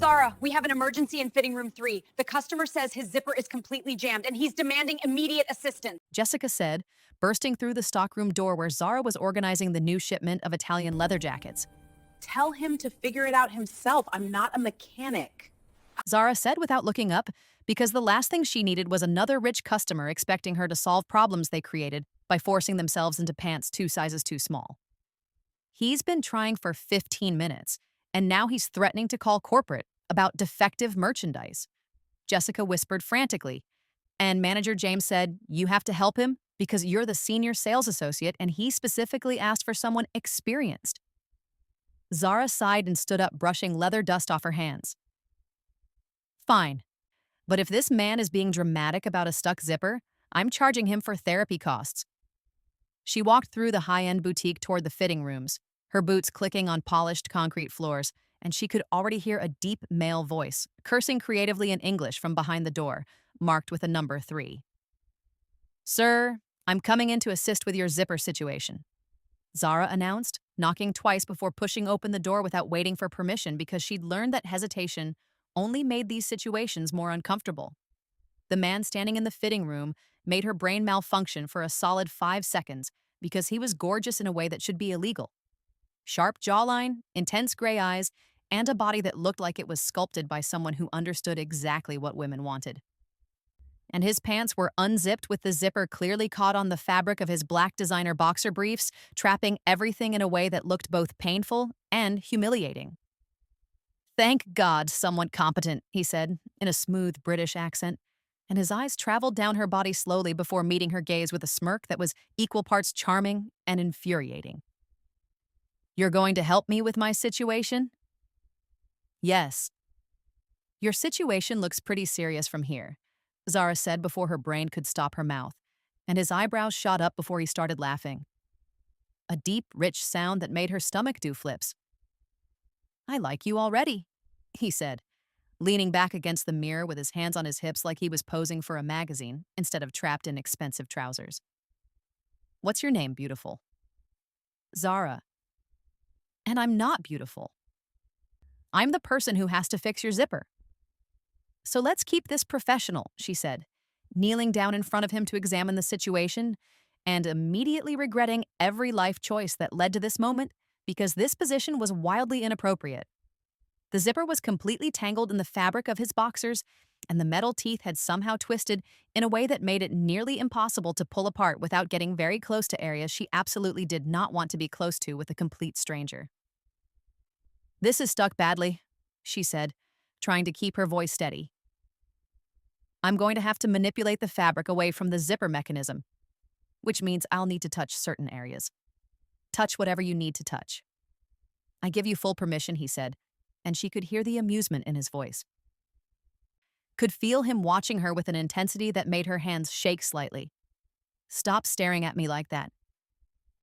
Zara, we have an emergency in fitting room 3. The customer says his zipper is completely jammed and he's demanding immediate assistance. Jessica said, bursting through the stockroom door where Zara was organizing the new shipment of Italian leather jackets. Tell him to figure it out himself. I'm not a mechanic. Zara said without looking up, because the last thing she needed was another rich customer expecting her to solve problems they created by forcing themselves into pants 2 sizes too small. He's been trying for 15 minutes, and now he's threatening to call corporate about defective merchandise. Jessica whispered frantically, and manager James said, "You have to help him because you're the senior sales associate and he specifically asked for someone experienced." Zara sighed and stood up, brushing leather dust off her hands. "Fine. But if this man is being dramatic about a stuck zipper, I'm charging him for therapy costs." She walked through the high-end boutique toward the fitting rooms, her boots clicking on polished concrete floors, and she could already hear a deep male voice, cursing creatively in English from behind the door, marked with a number 3. "Sir, I'm coming in to assist with your zipper situation," Zara announced, knocking twice before pushing open the door without waiting for permission because she'd learned that hesitation only made these situations more uncomfortable. The man standing in the fitting room made her brain malfunction for a solid 5 seconds because he was gorgeous in a way that should be illegal. Sharp jawline, intense gray eyes, and a body that looked like it was sculpted by someone who understood exactly what women wanted. And his pants were unzipped with the zipper clearly caught on the fabric of his black designer boxer briefs, trapping everything in a way that looked both painful and humiliating. "Thank God, someone competent," he said, in a smooth British accent, and his eyes traveled down her body slowly before meeting her gaze with a smirk that was equal parts charming and infuriating. "You're going to help me with my situation?" "Yes." "Your situation looks pretty serious from here," Zara said before her brain could stop her mouth, and his eyebrows shot up before he started laughing. A deep, rich sound that made her stomach do flips. "I like you already," he said, leaning back against the mirror with his hands on his hips like he was posing for a magazine instead of trapped in expensive trousers. "What's your name, beautiful?" "Zara." "And I'm not beautiful. I'm the person who has to fix your zipper." "So let's keep this professional," she said, kneeling down in front of him to examine the situation and immediately regretting every life choice that led to this moment because this position was wildly inappropriate. The zipper was completely tangled in the fabric of his boxers, and the metal teeth had somehow twisted in a way that made it nearly impossible to pull apart without getting very close to areas she absolutely did not want to be close to with a complete stranger. "This is stuck badly," she said, trying to keep her voice steady. "I'm going to have to manipulate the fabric away from the zipper mechanism, which means I'll need to touch certain areas. Touch whatever you need to touch." "I give you full permission," he said, and she could hear the amusement in his voice. Could feel him watching her with an intensity that made her hands shake slightly. "Stop staring at me like that.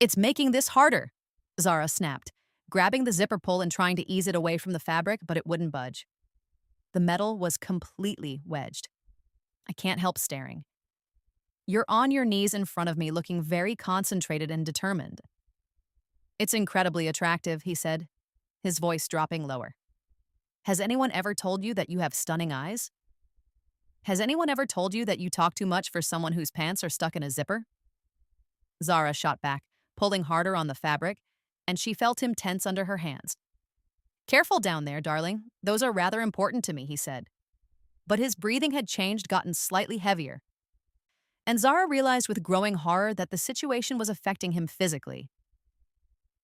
It's making this harder," Zara snapped, grabbing the zipper pull and trying to ease it away from the fabric, but it wouldn't budge. The metal was completely wedged. "I can't help staring. You're on your knees in front of me looking very concentrated and determined." "It's incredibly attractive," he said, his voice dropping lower. "Has anyone ever told you that you have stunning eyes? Has anyone ever told you that you talk too much for someone whose pants are stuck in a zipper?" Zara shot back, pulling harder on the fabric, and she felt him tense under her hands. "Careful down there, darling. Those are rather important to me," he said. But his breathing had changed, gotten slightly heavier. And Zara realized with growing horror that the situation was affecting him physically.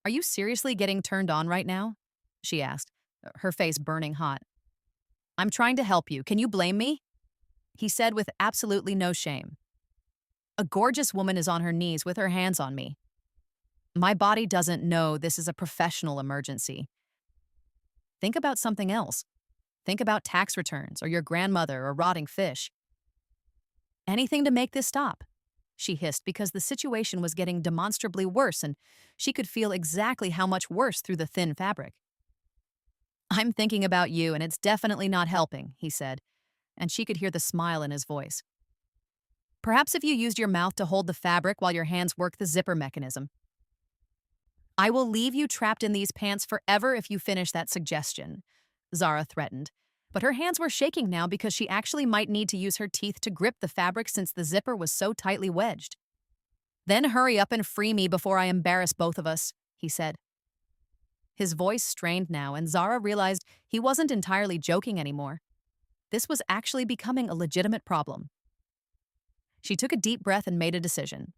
"Are you seriously getting turned on right now?" she asked, her face burning hot. "I'm trying to help you. Can you blame me?" he said with absolutely no shame. "A gorgeous woman is on her knees with her hands on me. My body doesn't know this is a professional emergency. Think about something else. Think about tax returns or your grandmother or rotting fish. Anything to make this stop," she hissed because the situation was getting demonstrably worse and she could feel exactly how much worse through the thin fabric. "I'm thinking about you and it's definitely not helping," he said, and she could hear the smile in his voice. "Perhaps if you used your mouth to hold the fabric while your hands work the zipper mechanism." "I will leave you trapped in these pants forever if you finish that suggestion," Zara threatened, But her hands were shaking now because she actually might need to use her teeth to grip the fabric since the zipper was so tightly wedged. "Then hurry up and free me before I embarrass both of us," he said. His voice strained now, and Zara realized he wasn't entirely joking anymore. This was actually becoming a legitimate problem. She took a deep breath and made a decision.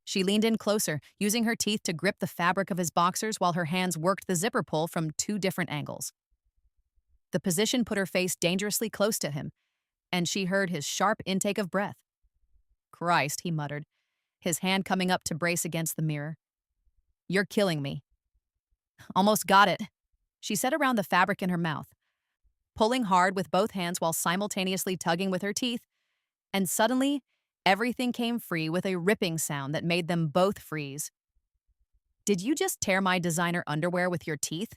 She leaned in closer, using her teeth to grip the fabric of his boxers while her hands worked the zipper pull from 2 different angles. The position put her face dangerously close to him, and she heard his sharp intake of breath. "Christ," he muttered, his hand coming up to brace against the mirror. "You're killing me." "Almost got it," she said around the fabric in her mouth, pulling hard with both hands while simultaneously tugging with her teeth, and suddenly, everything came free with a ripping sound that made them both freeze. "Did you just tear my designer underwear with your teeth?"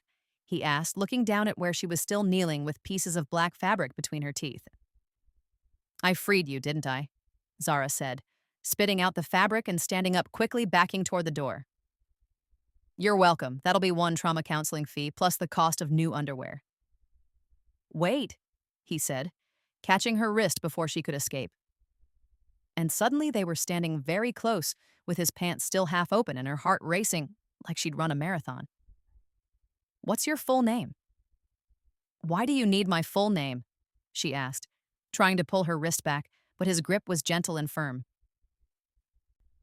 he asked, looking down at where she was still kneeling with pieces of black fabric between her teeth. "I freed you, didn't I?" Zara said, spitting out the fabric and standing up quickly, backing toward the door. "You're welcome. That'll be 1 trauma counseling fee plus the cost of new underwear." "Wait," he said, catching her wrist before she could escape. And suddenly they were standing very close, with his pants still half open and her heart racing like she'd run a marathon. "What's your full name?" "Why do you need my full name?" she asked, trying to pull her wrist back, but his grip was gentle and firm.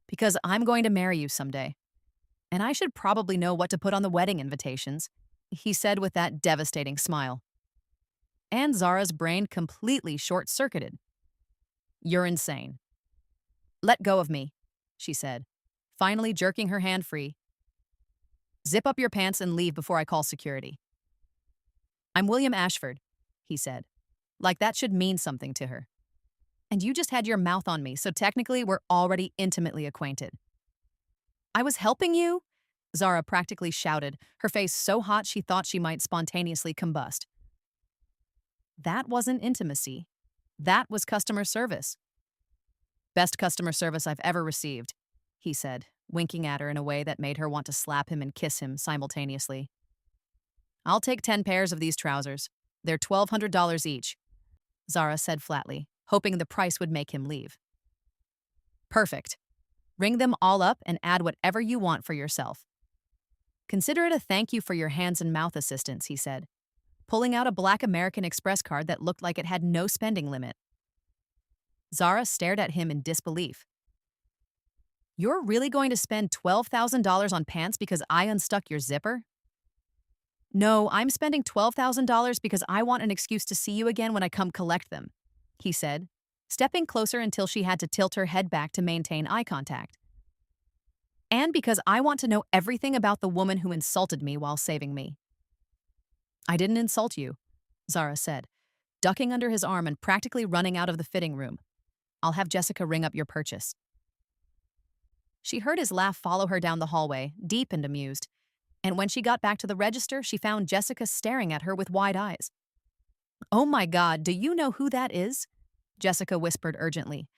"Because I'm going to marry you someday. And I should probably know what to put on the wedding invitations," he said with that devastating smile. And Zara's brain completely short-circuited. "You're insane." "Let go of me," she said, finally jerking her hand free. "Zip up your pants and leave before I call security." "I'm William Ashford," he said, like that should mean something to her. "And you just had your mouth on me, so technically we're already intimately acquainted." "I was helping you?" Zara practically shouted, her face so hot she thought she might spontaneously combust. That wasn't intimacy. That was customer service. "Best customer service I've ever received," he said, winking at her in a way that made her want to slap him and kiss him simultaneously. "I'll take 10 pairs of these trousers. They're $1,200 each," Zara said flatly, hoping the price would make him leave. "Perfect. Ring them all up and add whatever you want for yourself. Consider it a thank you for your hands and mouth assistance," he said, pulling out a black American Express card that looked like it had no spending limit. Zara stared at him in disbelief. "You're really going to spend $12,000 on pants because I unstuck your zipper?" "No, I'm spending $12,000 because I want an excuse to see you again when I come collect them," he said, stepping closer until she had to tilt her head back to maintain eye contact. "And because I want to know everything about the woman who insulted me while saving me." "I didn't insult you," Zara said, ducking under his arm and practically running out of the fitting room. "I'll have Jessica ring up your purchase." She heard his laugh follow her down the hallway, deep and amused, and when she got back to the register, she found Jessica staring at her with wide eyes. "Oh my God, do you know who that is?" Jessica whispered urgently.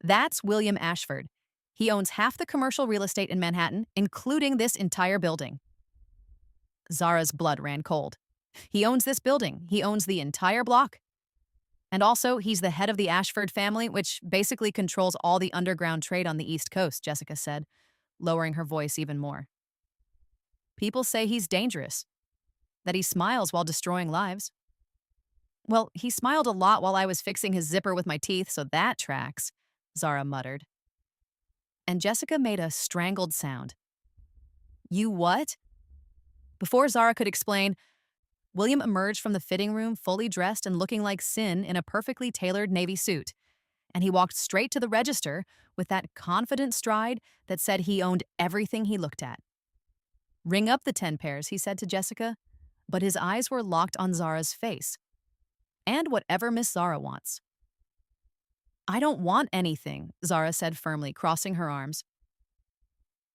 "That's William Ashford. He owns half the commercial real estate in Manhattan, including this entire building." Zara's blood ran cold. "He owns this building. He owns the entire block. And also, he's the head of the Ashford family, which basically controls all the underground trade on the East Coast," Jessica said, lowering her voice even more. "People say he's dangerous, that he smiles while destroying lives." "Well, he smiled a lot while I was fixing his zipper with my teeth, so that tracks," Zara muttered. And Jessica made a strangled sound. "You what?" Before Zara could explain, William emerged from the fitting room fully dressed and looking like Sin in a perfectly tailored navy suit, and he walked straight to the register with that confident stride that said he owned everything he looked at. "Ring up the 10 pairs," he said to Jessica, but his eyes were locked on Zara's face. "And whatever Miss Zara wants." "I don't want anything," Zara said firmly, crossing her arms.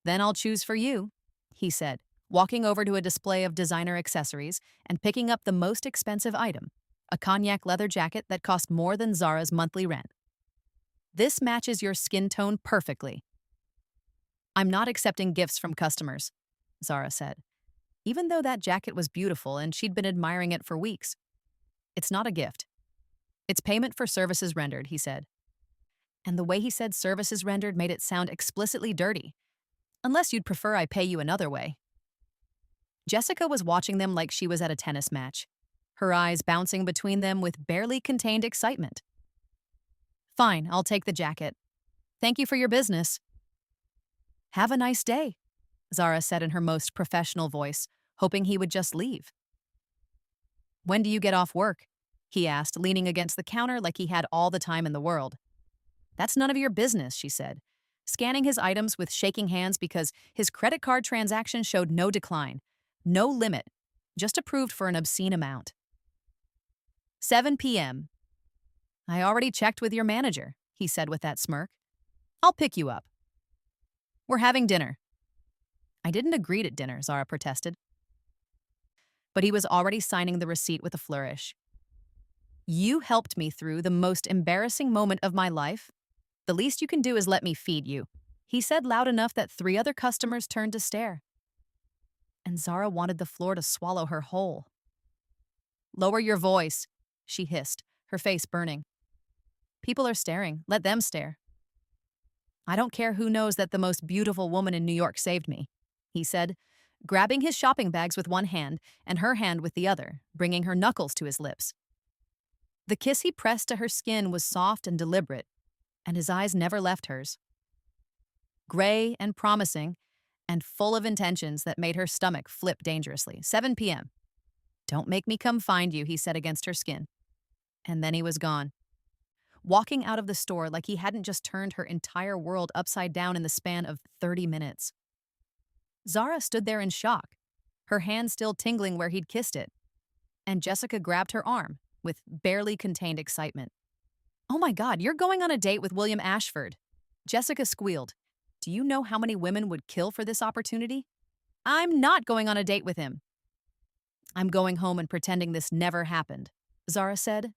"Then I'll choose for you," he said, walking over to a display of designer accessories and picking up the most expensive item, a cognac leather jacket that cost more than Zara's monthly rent. "This matches your skin tone perfectly." "I'm not accepting gifts from customers," Zara said, even though that jacket was beautiful and she'd been admiring it for weeks. It's not a gift. It's payment for services rendered, he said. And the way he said services rendered made it sound explicitly dirty. Unless you'd prefer I pay you another way. Jessica was watching them like she was at a tennis match, her eyes bouncing between them with barely contained excitement. Fine, I'll take the jacket. Thank you for your business. Have a nice day, Zara said in her most professional voice, hoping he would just leave. When do you get off work? He asked, leaning against the counter like he had all the time in the world. That's none of your business, she said, scanning his items with shaking hands because his credit card transaction showed no decline, no limit, just approved for an obscene amount. 7 p.m. I already checked with your manager, he said with that smirk. I'll pick you up. We're having dinner. I didn't agree to dinner, Zara protested. But he was already signing the receipt with a flourish. You helped me through the most embarrassing moment of my life. The least you can do is let me feed you, he said loud enough that 3 other customers turned to stare. And Zara wanted the floor to swallow her whole. Lower your voice, she hissed, her face burning. People are staring. Let them stare. I don't care who knows that the most beautiful woman in New York saved me, he said, grabbing his shopping bags with one hand and her hand with the other, bringing her knuckles to his lips. The kiss he pressed to her skin was soft and deliberate, and his eyes never left hers. Gray and promising, and full of intentions that made her stomach flip dangerously. 7 p.m. Don't make me come find you, he said against her skin. And then he was gone, walking out of the store like he hadn't just turned her entire world upside down in the span of 30 minutes. Zara stood there in shock, her hand still tingling where he'd kissed it, and Jessica grabbed her arm with barely contained excitement. Oh my God, you're going on a date with William Ashford. Jessica squealed. Do you know how many women would kill for this opportunity? I'm not going on a date with him. I'm going home and pretending this never happened, Zara said,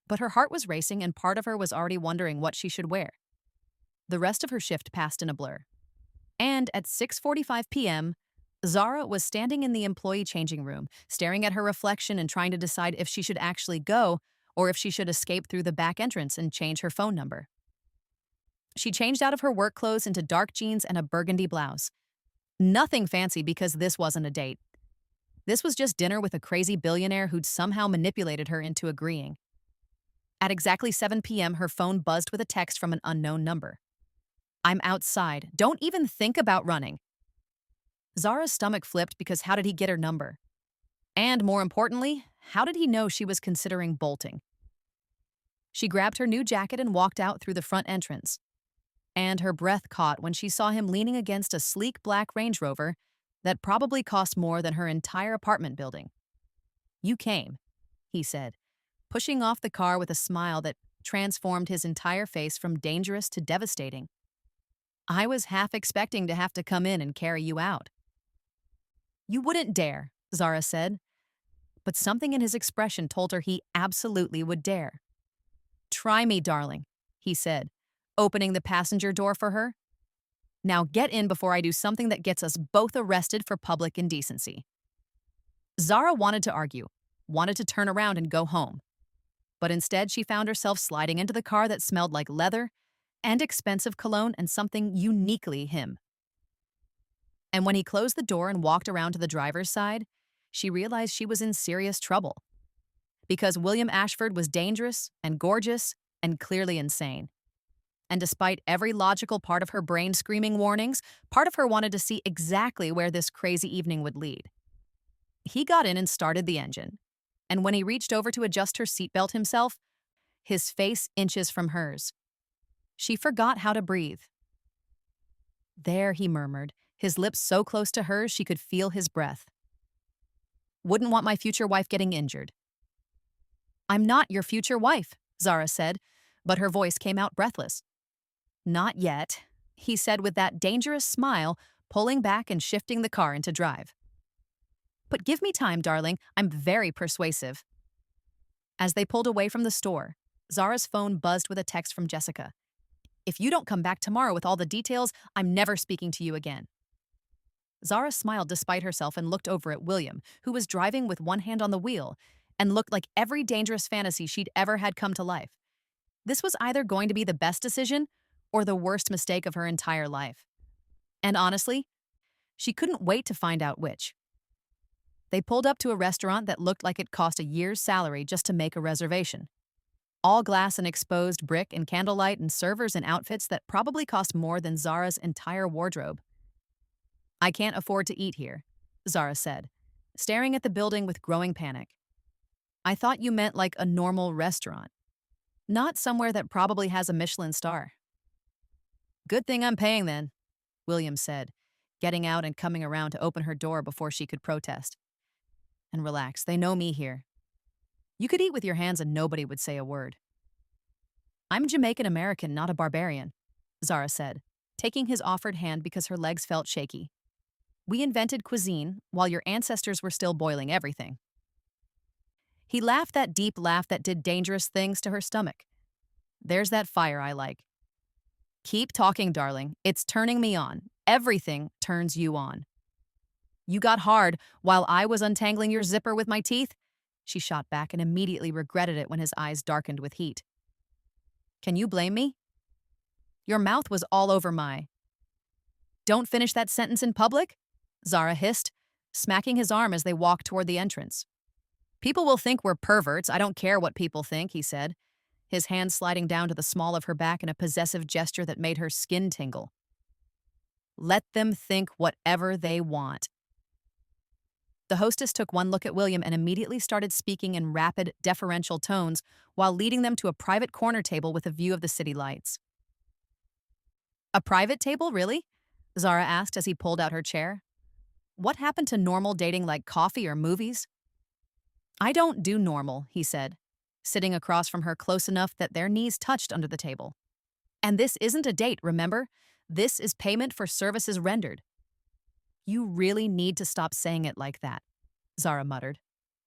but her heart was racing and part of her was already wondering what she should wear. The rest of her shift passed in a blur. And at 6:45 p.m., Zara was standing in the employee changing room, staring at her reflection and trying to decide if she should actually go or if she should escape through the back entrance and change her phone number. She changed out of her work clothes into dark jeans and a burgundy blouse. Nothing fancy because this wasn't a date. This was just dinner with a crazy billionaire who'd somehow manipulated her into agreeing. At exactly 7 p.m., her phone buzzed with a text from an unknown number. I'm outside. Don't even think about running. Zara's stomach flipped because how did he get her number? And more importantly, how did he know she was considering bolting? She grabbed her new jacket and walked out through the front entrance. And her breath caught when she saw him leaning against a sleek black Range Rover that probably cost more than her entire apartment building. You came, he said, pushing off the car with a smile that transformed his entire face from dangerous to devastating. I was half expecting to have to come in and carry you out. You wouldn't dare, Zara said, but something in his expression told her he absolutely would dare. Try me, darling, he said, opening the passenger door for her. Now get in before I do something that gets us both arrested for public indecency. Zara wanted to argue, wanted to turn around and go home. But instead she found herself sliding into the car that smelled like leather and expensive cologne and something uniquely him. And when he closed the door and walked around to the driver's side, she realized she was in serious trouble. Because William Ashford was dangerous and gorgeous and clearly insane. And despite every logical part of her brain screaming warnings, part of her wanted to see exactly where this crazy evening would lead. He got in and started the engine. And when he reached over to adjust her seatbelt himself, his face inches from hers. She forgot how to breathe. There, he murmured, his lips so close to hers she could feel his breath. Wouldn't want my future wife getting injured. I'm not your future wife, Zara said, but her voice came out breathless. Not yet, he said with that dangerous smile, pulling back and shifting the car into drive. But give me time, darling. I'm very persuasive. As they pulled away from the store, Zara's phone buzzed with a text from Jessica. If you don't come back tomorrow with all the details, I'm never speaking to you again. Zara smiled despite herself and looked over at William, who was driving with one hand on the wheel, and looked like every dangerous fantasy she'd ever had come to life. This was either going to be the best decision or the worst mistake of her entire life. And honestly, she couldn't wait to find out which. They pulled up to a restaurant that looked like it cost a year's salary just to make a reservation. All glass and exposed brick and candlelight and servers in outfits that probably cost more than Zara's entire wardrobe. "I can't afford to eat here," Zara said, staring at the building with growing panic. "I thought you meant like a normal restaurant, not somewhere that probably has a Michelin star." "Good thing I'm paying then," William said, getting out and coming around to open her door before she could protest. "And relax, they know me here. You could eat with your hands and nobody would say a word." "I'm Jamaican American, not a barbarian," Zara said, taking his offered hand because her legs felt shaky. "We invented cuisine while your ancestors were still boiling everything." He laughed that deep laugh that did dangerous things to her stomach. "There's that fire I like." "Keep talking, darling. It's turning me on. Everything turns you on." "You got hard while I was untangling your zipper with my teeth?" She shot back and immediately regretted it when his eyes darkened with heat. "Can you blame me? Your mouth was all over my—" "Don't finish that sentence in public," Zara hissed, smacking his arm as they walked toward the entrance. "People will think we're perverts. I don't care what people think," he said, his hand sliding down to the small of her back in a possessive gesture that made her skin tingle. "Let them think whatever they want." The hostess took one look at William and immediately started speaking in rapid, deferential tones while leading them to a private corner table with a view of the city lights. "A private table, really?" Zara asked as he pulled out her chair. "What happened to normal dating like coffee or movies?" "I don't do normal," he said, sitting across from her close enough that their knees touched under the table. "And this isn't a date, remember? This is payment for services rendered." "You really need to stop saying it like that," Zara muttered,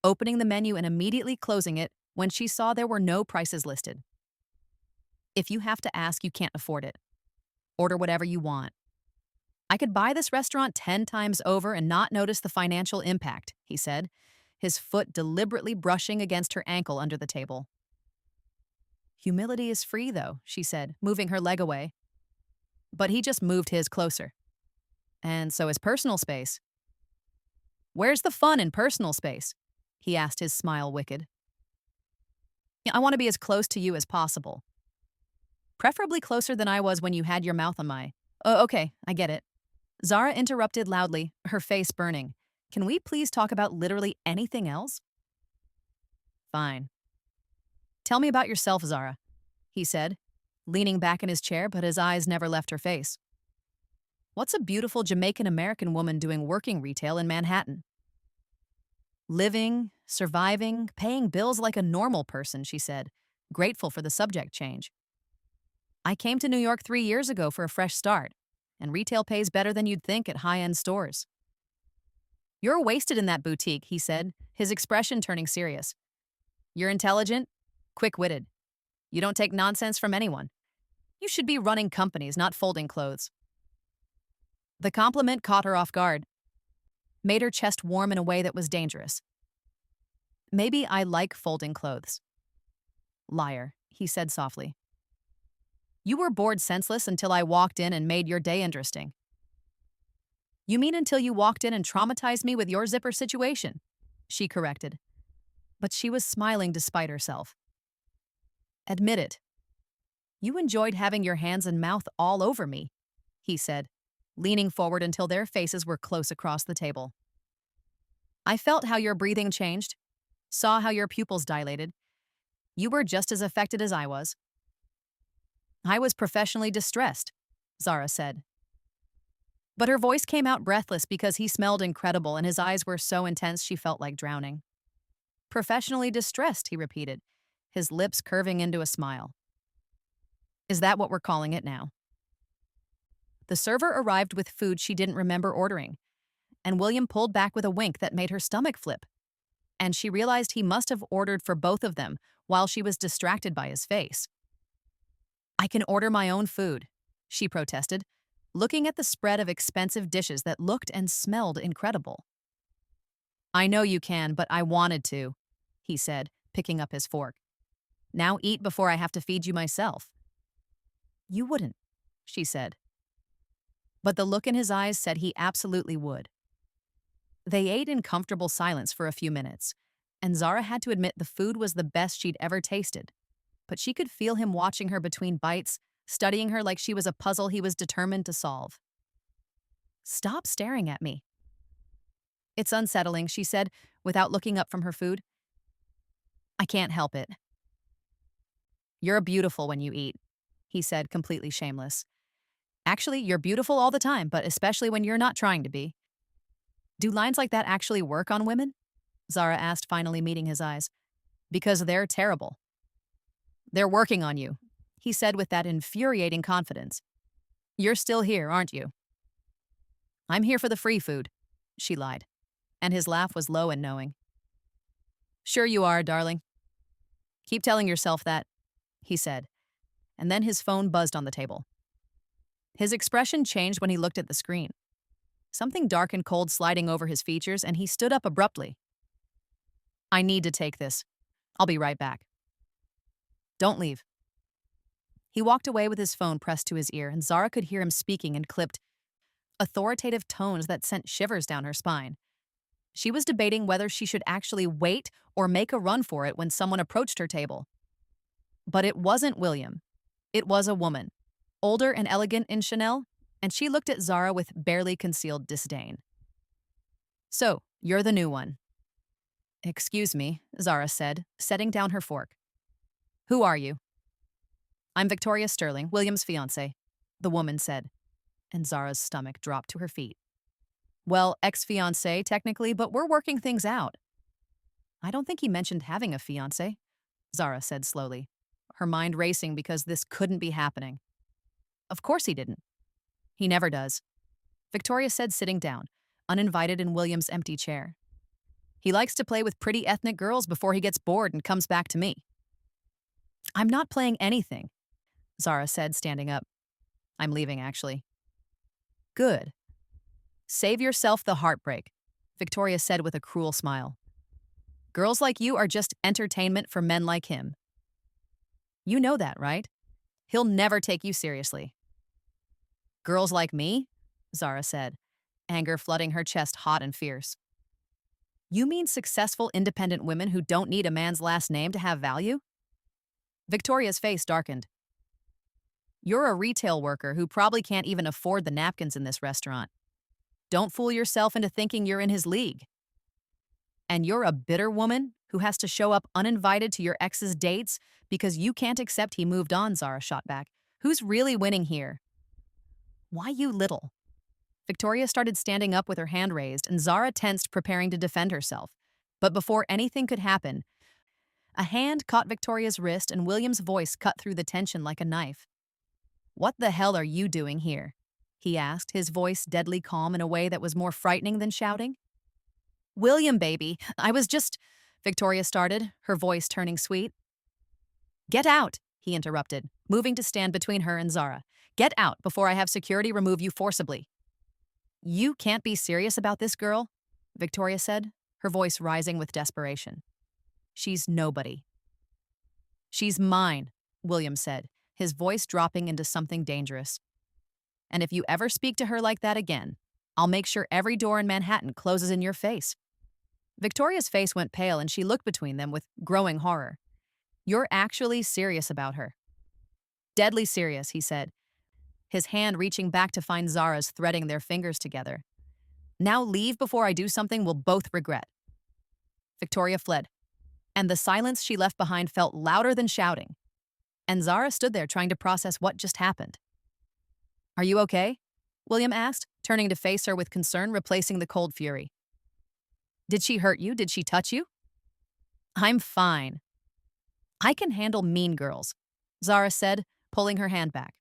opening the menu and immediately closing it when she saw there were no prices listed. "If you have to ask, you can't afford it. Order whatever you want." "I could buy this restaurant 10 times over and not notice the financial impact," he said, his foot deliberately brushing against her ankle under the table. "Humility is free, though," she said, moving her leg away. But he just moved his closer. "And so is personal space." "Where's the fun in personal space?" he asked, his smile wicked. "I want to be as close to you as possible. Preferably closer than I was when you had your mouth on my—" "Oh, okay, I get it." Zara interrupted loudly, her face burning. "Can we please talk about literally anything else?" "Fine. Tell me about yourself, Zara," he said, leaning back in his chair, but his eyes never left her face. "What's a beautiful Jamaican-American woman doing working retail in Manhattan?" "Living, surviving, paying bills like a normal person," she said, grateful for the subject change. "I came to New York 3 years ago for a fresh start, and retail pays better than you'd think at high-end stores." "You're wasted in that boutique," he said, his expression turning serious. "You're intelligent, quick-witted. You don't take nonsense from anyone. You should be running companies, not folding clothes." The compliment caught her off guard, made her chest warm in a way that was dangerous. "Maybe I like folding clothes." "Liar," he said softly. "You were bored senseless until I walked in and made your day interesting." "You mean until you walked in and traumatized me with your zipper situation," she corrected. But she was smiling despite herself. "Admit it. You enjoyed having your hands and mouth all over me," he said, leaning forward until their faces were close across the table. "I felt how your breathing changed, saw how your pupils dilated. You were just as affected as I was." "I was professionally distressed," Zara said. But her voice came out breathless because he smelled incredible and his eyes were so intense she felt like drowning. "Professionally distressed," he repeated, his lips curving into a smile. "Is that what we're calling it now?" The server arrived with food she didn't remember ordering, and William pulled back with a wink that made her stomach flip. And she realized he must have ordered for both of them while she was distracted by his face. "I can order my own food," she protested, looking at the spread of expensive dishes that looked and smelled incredible. "I know you can, but I wanted to," he said, picking up his fork. Now eat before I have to feed you myself. You wouldn't, she said. But the look in his eyes said he absolutely would. They ate in comfortable silence for a few minutes, and Zara had to admit the food was the best she'd ever tasted. But she could feel him watching her between bites, studying her like she was a puzzle he was determined to solve. Stop staring at me. It's unsettling, she said, without looking up from her food. I can't help it. You're beautiful when you eat, he said, completely shameless. Actually, you're beautiful all the time, but especially when you're not trying to be. Do lines like that actually work on women? Zara asked, finally meeting his eyes. Because they're terrible. They're working on you, he said with that infuriating confidence. You're still here, aren't you? I'm here for the free food, she lied, and his laugh was low and knowing. Sure you are, darling. Keep telling yourself that, he said, and then his phone buzzed on the table. His expression changed when he looked at the screen. Something dark and cold sliding over his features, and he stood up abruptly. I need to take this. I'll be right back. Don't leave. He walked away with his phone pressed to his ear, and Zara could hear him speaking in clipped, authoritative tones that sent shivers down her spine. She was debating whether she should actually wait or make a run for it when someone approached her table. But it wasn't William. It was a woman, older and elegant in Chanel, and she looked at Zara with barely concealed disdain. So, you're the new one. Excuse me, Zara said, setting down her fork. Who are you? I'm Victoria Sterling, William's fiancée, the woman said, and Zara's stomach dropped to her feet. Well, ex-fiancée, technically, but we're working things out. I don't think he mentioned having a fiancé, Zara said slowly, her mind racing because this couldn't be happening. Of course he didn't. He never does, Victoria said, sitting down, uninvited in William's empty chair. He likes to play with pretty ethnic girls before he gets bored and comes back to me. I'm not playing anything, Zara said, standing up. I'm leaving, actually. Good. Save yourself the heartbreak, Victoria said with a cruel smile. Girls like you are just entertainment for men like him. You know that, right? He'll never take you seriously. Girls like me? Zara said, anger flooding her chest hot and fierce. You mean successful, independent women who don't need a man's last name to have value? Victoria's face darkened. You're a retail worker who probably can't even afford the napkins in this restaurant. Don't fool yourself into thinking you're in his league. And you're a bitter woman who has to show up uninvited to your ex's dates because you can't accept he moved on, Zara shot back. Who's really winning here? Why you little? Victoria started standing up with her hand raised, and Zara tensed, preparing to defend herself. But before anything could happen, a hand caught Victoria's wrist and William's voice cut through the tension like a knife. What the hell are you doing here? He asked, his voice deadly calm in a way that was more frightening than shouting. William, baby, I was just... Victoria started, her voice turning sweet. Get out, he interrupted, moving to stand between her and Zara. Get out before I have security remove you forcibly. You can't be serious about this girl, Victoria said, her voice rising with desperation. She's nobody. She's mine, William said, his voice dropping into something dangerous. And if you ever speak to her like that again, I'll make sure every door in Manhattan closes in your face. Victoria's face went pale and she looked between them with growing horror. You're actually serious about her. Deadly serious, he said, his hand reaching back to find Zara's, threading their fingers together. Now leave before I do something we'll both regret. Victoria fled, and the silence she left behind felt louder than shouting. And Zara stood there trying to process what just happened. Are you okay? William asked, turning to face her with concern, replacing the cold fury. Did she hurt you? Did she touch you? I'm fine. I can handle mean girls, Zara said, pulling her hand back.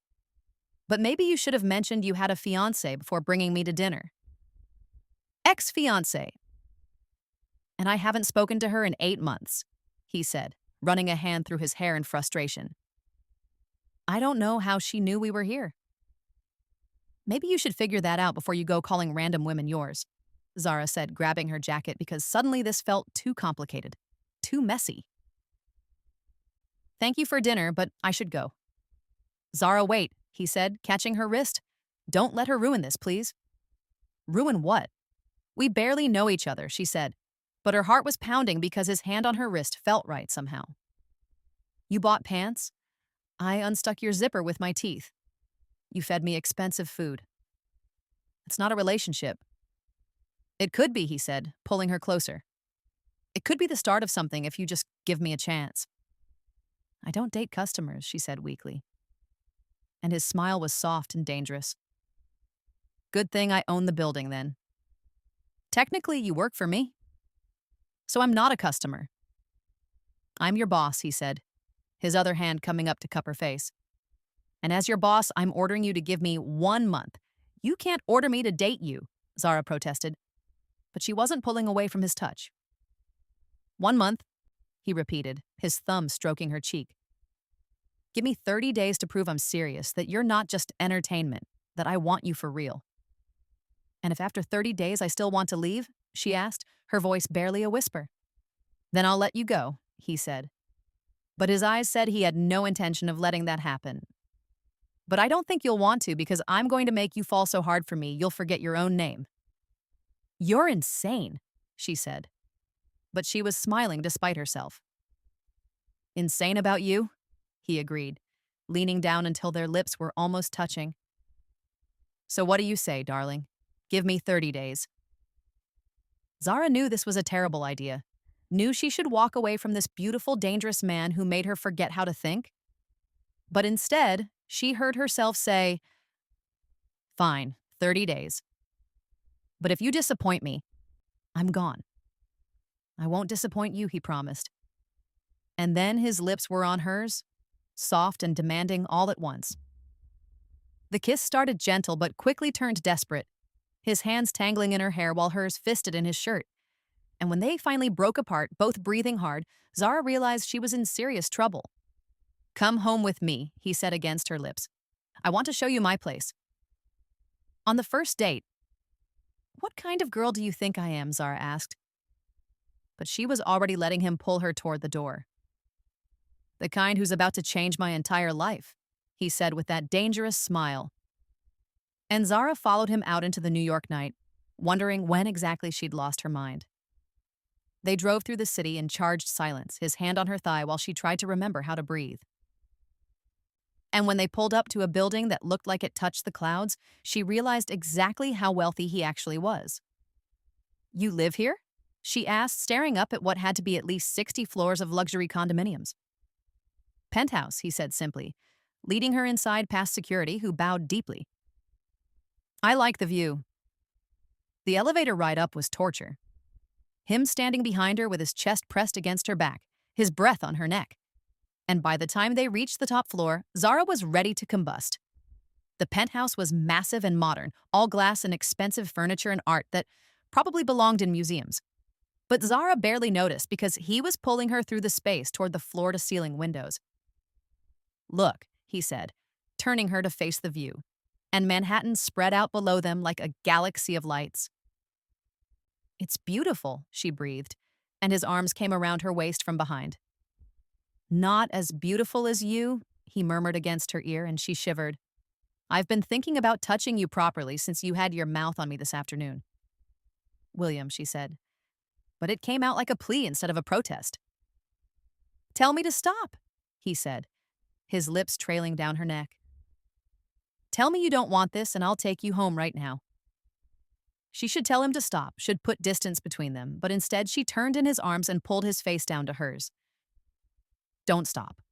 But maybe you should have mentioned you had a fiancé before bringing me to dinner. Ex-fiancée. And I haven't spoken to her in 8 months, he said, running a hand through his hair in frustration. I don't know how she knew we were here. Maybe you should figure that out before you go calling random women yours, Zara said, grabbing her jacket because suddenly this felt too complicated, too messy. "Thank you for dinner, but I should go." "Zara, wait," he said, catching her wrist. "Don't let her ruin this, please." "Ruin what?" "We barely know each other," she said, but her heart was pounding because his hand on her wrist felt right somehow. "You bought pants? I unstuck your zipper with my teeth. You fed me expensive food. It's not a relationship." "It could be," he said, pulling her closer. "It could be the start of something if you just give me a chance." "I don't date customers," she said weakly. And his smile was soft and dangerous. "Good thing I own the building, then." "Technically, you work for me." "So I'm not a customer." "I'm your boss," he said, his other hand coming up to cup her face. "And as your boss, I'm ordering you to give me 1 month. You can't order me to date you," Zara protested. But she wasn't pulling away from his touch. 1 month, he repeated, his thumb stroking her cheek. "Give me 30 days to prove I'm serious, that you're not just entertainment, that I want you for real." "And if after 30 days I still want to leave?" she asked, her voice barely a whisper. "Then I'll let you go," he said. But his eyes said he had no intention of letting that happen. "But I don't think you'll want to, because I'm going to make you fall so hard for me you'll forget your own name." "You're insane," she said. But she was smiling despite herself. "Insane about you?" he agreed, leaning down until their lips were almost touching. "So what do you say, darling? Give me 30 days. Zara knew this was a terrible idea, knew she should walk away from this beautiful, dangerous man who made her forget how to think. But instead, she heard herself say, "Fine, 30 days. But if you disappoint me, I'm gone." "I won't disappoint you," he promised. And then his lips were on hers, soft and demanding all at once. The kiss started gentle but quickly turned desperate, his hands tangling in her hair while hers fisted in his shirt. And when they finally broke apart, both breathing hard, Zara realized she was in serious trouble. "Come home with me," he said against her lips. "I want to show you my place." "On the first date." "What kind of girl do you think I am?" Zara asked. But she was already letting him pull her toward the door. "The kind who's about to change my entire life," he said with that dangerous smile. And Zara followed him out into the New York night, wondering when exactly she'd lost her mind. They drove through the city in charged silence, his hand on her thigh while she tried to remember how to breathe. And when they pulled up to a building that looked like it touched the clouds, she realized exactly how wealthy he actually was. "You live here?" she asked, staring up at what had to be at least 60 floors of luxury condominiums. "Penthouse," he said simply, leading her inside past security, who bowed deeply. "I like the view." The elevator ride up was torture. Him standing behind her with his chest pressed against her back, his breath on her neck. And by the time they reached the top floor, Zara was ready to combust. The penthouse was massive and modern, all glass and expensive furniture and art that probably belonged in museums. But Zara barely noticed because he was pulling her through the space toward the floor-to-ceiling windows. "Look," he said, turning her to face the view, and Manhattan spread out below them like a galaxy of lights. "It's beautiful," she breathed, and his arms came around her waist from behind. "Not as beautiful as you," he murmured against her ear, and she shivered. "I've been thinking about touching you properly since you had your mouth on me this afternoon." "William," she said, but it came out like a plea instead of a protest. "Tell me to stop," he said, his lips trailing down her neck. "Tell me you don't want this and I'll take you home right now." She should tell him to stop, should put distance between them, but instead she turned in his arms and pulled his face down to hers. "Don't stop."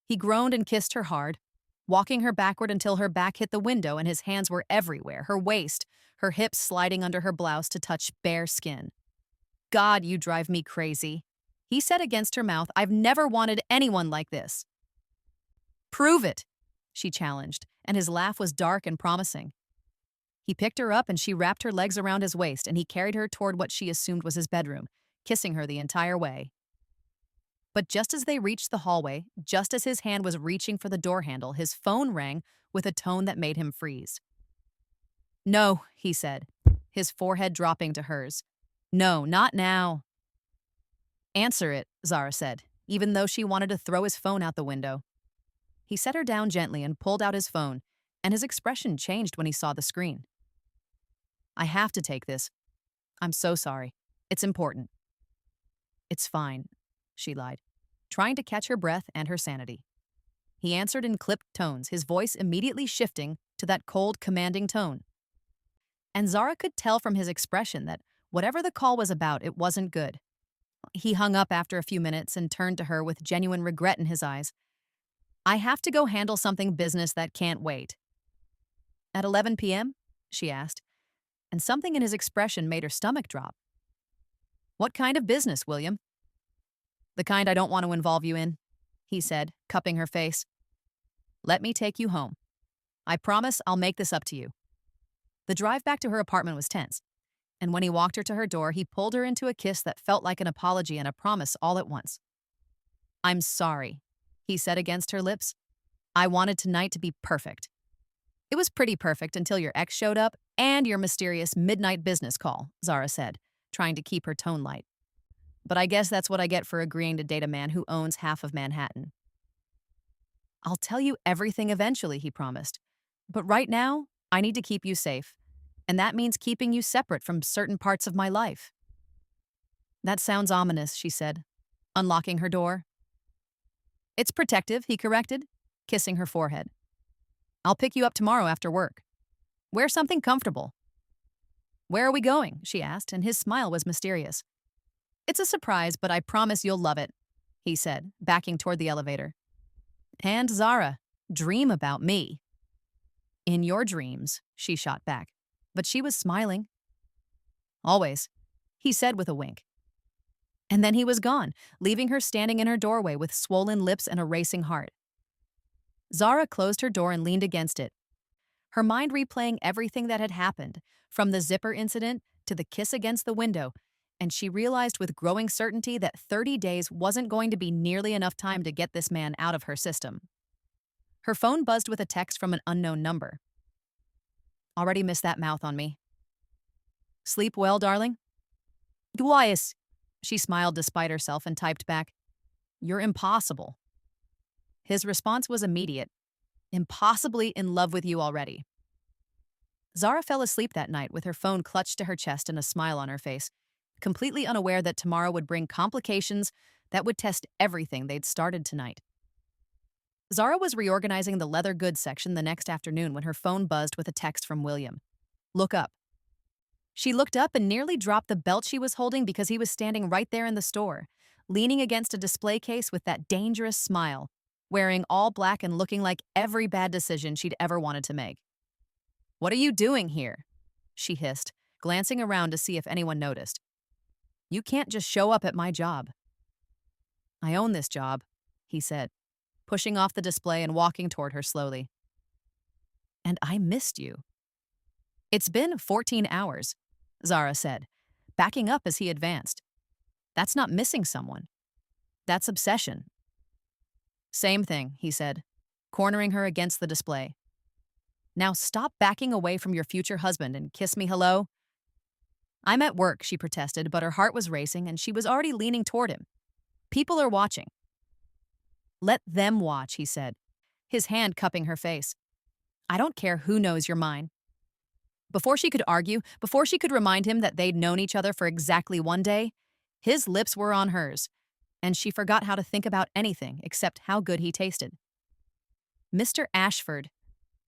He groaned and kissed her hard, walking her backward until her back hit the window and his hands were everywhere, her waist, her hips sliding under her blouse to touch bare skin. "God, you drive me crazy," he said against her mouth. "I've never wanted anyone like this." "Prove it," she challenged, and his laugh was dark and promising. He picked her up and she wrapped her legs around his waist and he carried her toward what she assumed was his bedroom, kissing her the entire way. But just as they reached the hallway, just as his hand was reaching for the door handle, his phone rang with a tone that made him freeze. "No," he said, his forehead dropping to hers. "No, not now." Answer it, Zara said, even though she wanted to throw his phone out the window. He set her down gently and pulled out his phone, and his expression changed when he saw the screen. I have to take this. I'm so sorry. It's important. It's fine, she lied, trying to catch her breath and her sanity. He answered in clipped tones, his voice immediately shifting to that cold, commanding tone. And Zara could tell from his expression that whatever the call was about, it wasn't good. He hung up after a few minutes and turned to her with genuine regret in his eyes. I have to go handle something business that can't wait. At 11 p.m.? She asked, and something in his expression made her stomach drop. What kind of business, William? The kind I don't want to involve you in, he said, cupping her face. Let me take you home. I promise I'll make this up to you. The drive back to her apartment was tense, and when he walked her to her door, he pulled her into a kiss that felt like an apology and a promise all at once. I'm sorry, he said against her lips. I wanted tonight to be perfect. It was pretty perfect until your ex showed up and your mysterious midnight business call, Zara said, trying to keep her tone light. But I guess that's what I get for agreeing to date a man who owns half of Manhattan. I'll tell you everything eventually, he promised. But right now, I need to keep you safe, and that means keeping you separate from certain parts of my life. That sounds ominous, she said, unlocking her door. It's protective, he corrected, kissing her forehead. I'll pick you up tomorrow after work. Wear something comfortable. Where are we going? She asked, and his smile was mysterious. It's a surprise, but I promise you'll love it, he said, backing toward the elevator. And Zara, dream about me. In your dreams, she shot back, but she was smiling. Always, he said with a wink. And then he was gone, leaving her standing in her doorway with swollen lips and a racing heart. Zara closed her door and leaned against it, her mind replaying everything that had happened, from the zipper incident to the kiss against the window, and she realized with growing certainty that 30 days wasn't going to be nearly enough time to get this man out of her system. Her phone buzzed with a text from an unknown number. Already missed that mouth on me. Sleep well, darling? Guayas. She smiled despite herself and typed back, You're impossible. His response was immediate. Impossibly in love with you already. Zara fell asleep that night with her phone clutched to her chest and a smile on her face, completely unaware that tomorrow would bring complications that would test everything they'd started tonight. Zara was reorganizing the leather goods section the next afternoon when her phone buzzed with a text from William. Look up. She looked up and nearly dropped the belt she was holding because he was standing right there in the store, leaning against a display case with that dangerous smile, wearing all black and looking like every bad decision she'd ever wanted to make. What are you doing here? She hissed, glancing around to see if anyone noticed. You can't just show up at my job. I own this job, he said, pushing off the display and walking toward her slowly. And I missed you. It's been 14 hours, Zara said, backing up as he advanced. That's not missing someone. That's obsession. Same thing, he said, cornering her against the display. Now stop backing away from your future husband and kiss me hello. I'm at work, she protested, but her heart was racing and she was already leaning toward him. People are watching. Let them watch, he said, his hand cupping her face. I don't care who knows you're mine. Before she could argue, before she could remind him that they'd known each other for exactly one day, his lips were on hers, and she forgot how to think about anything except how good he tasted. Mr. Ashford.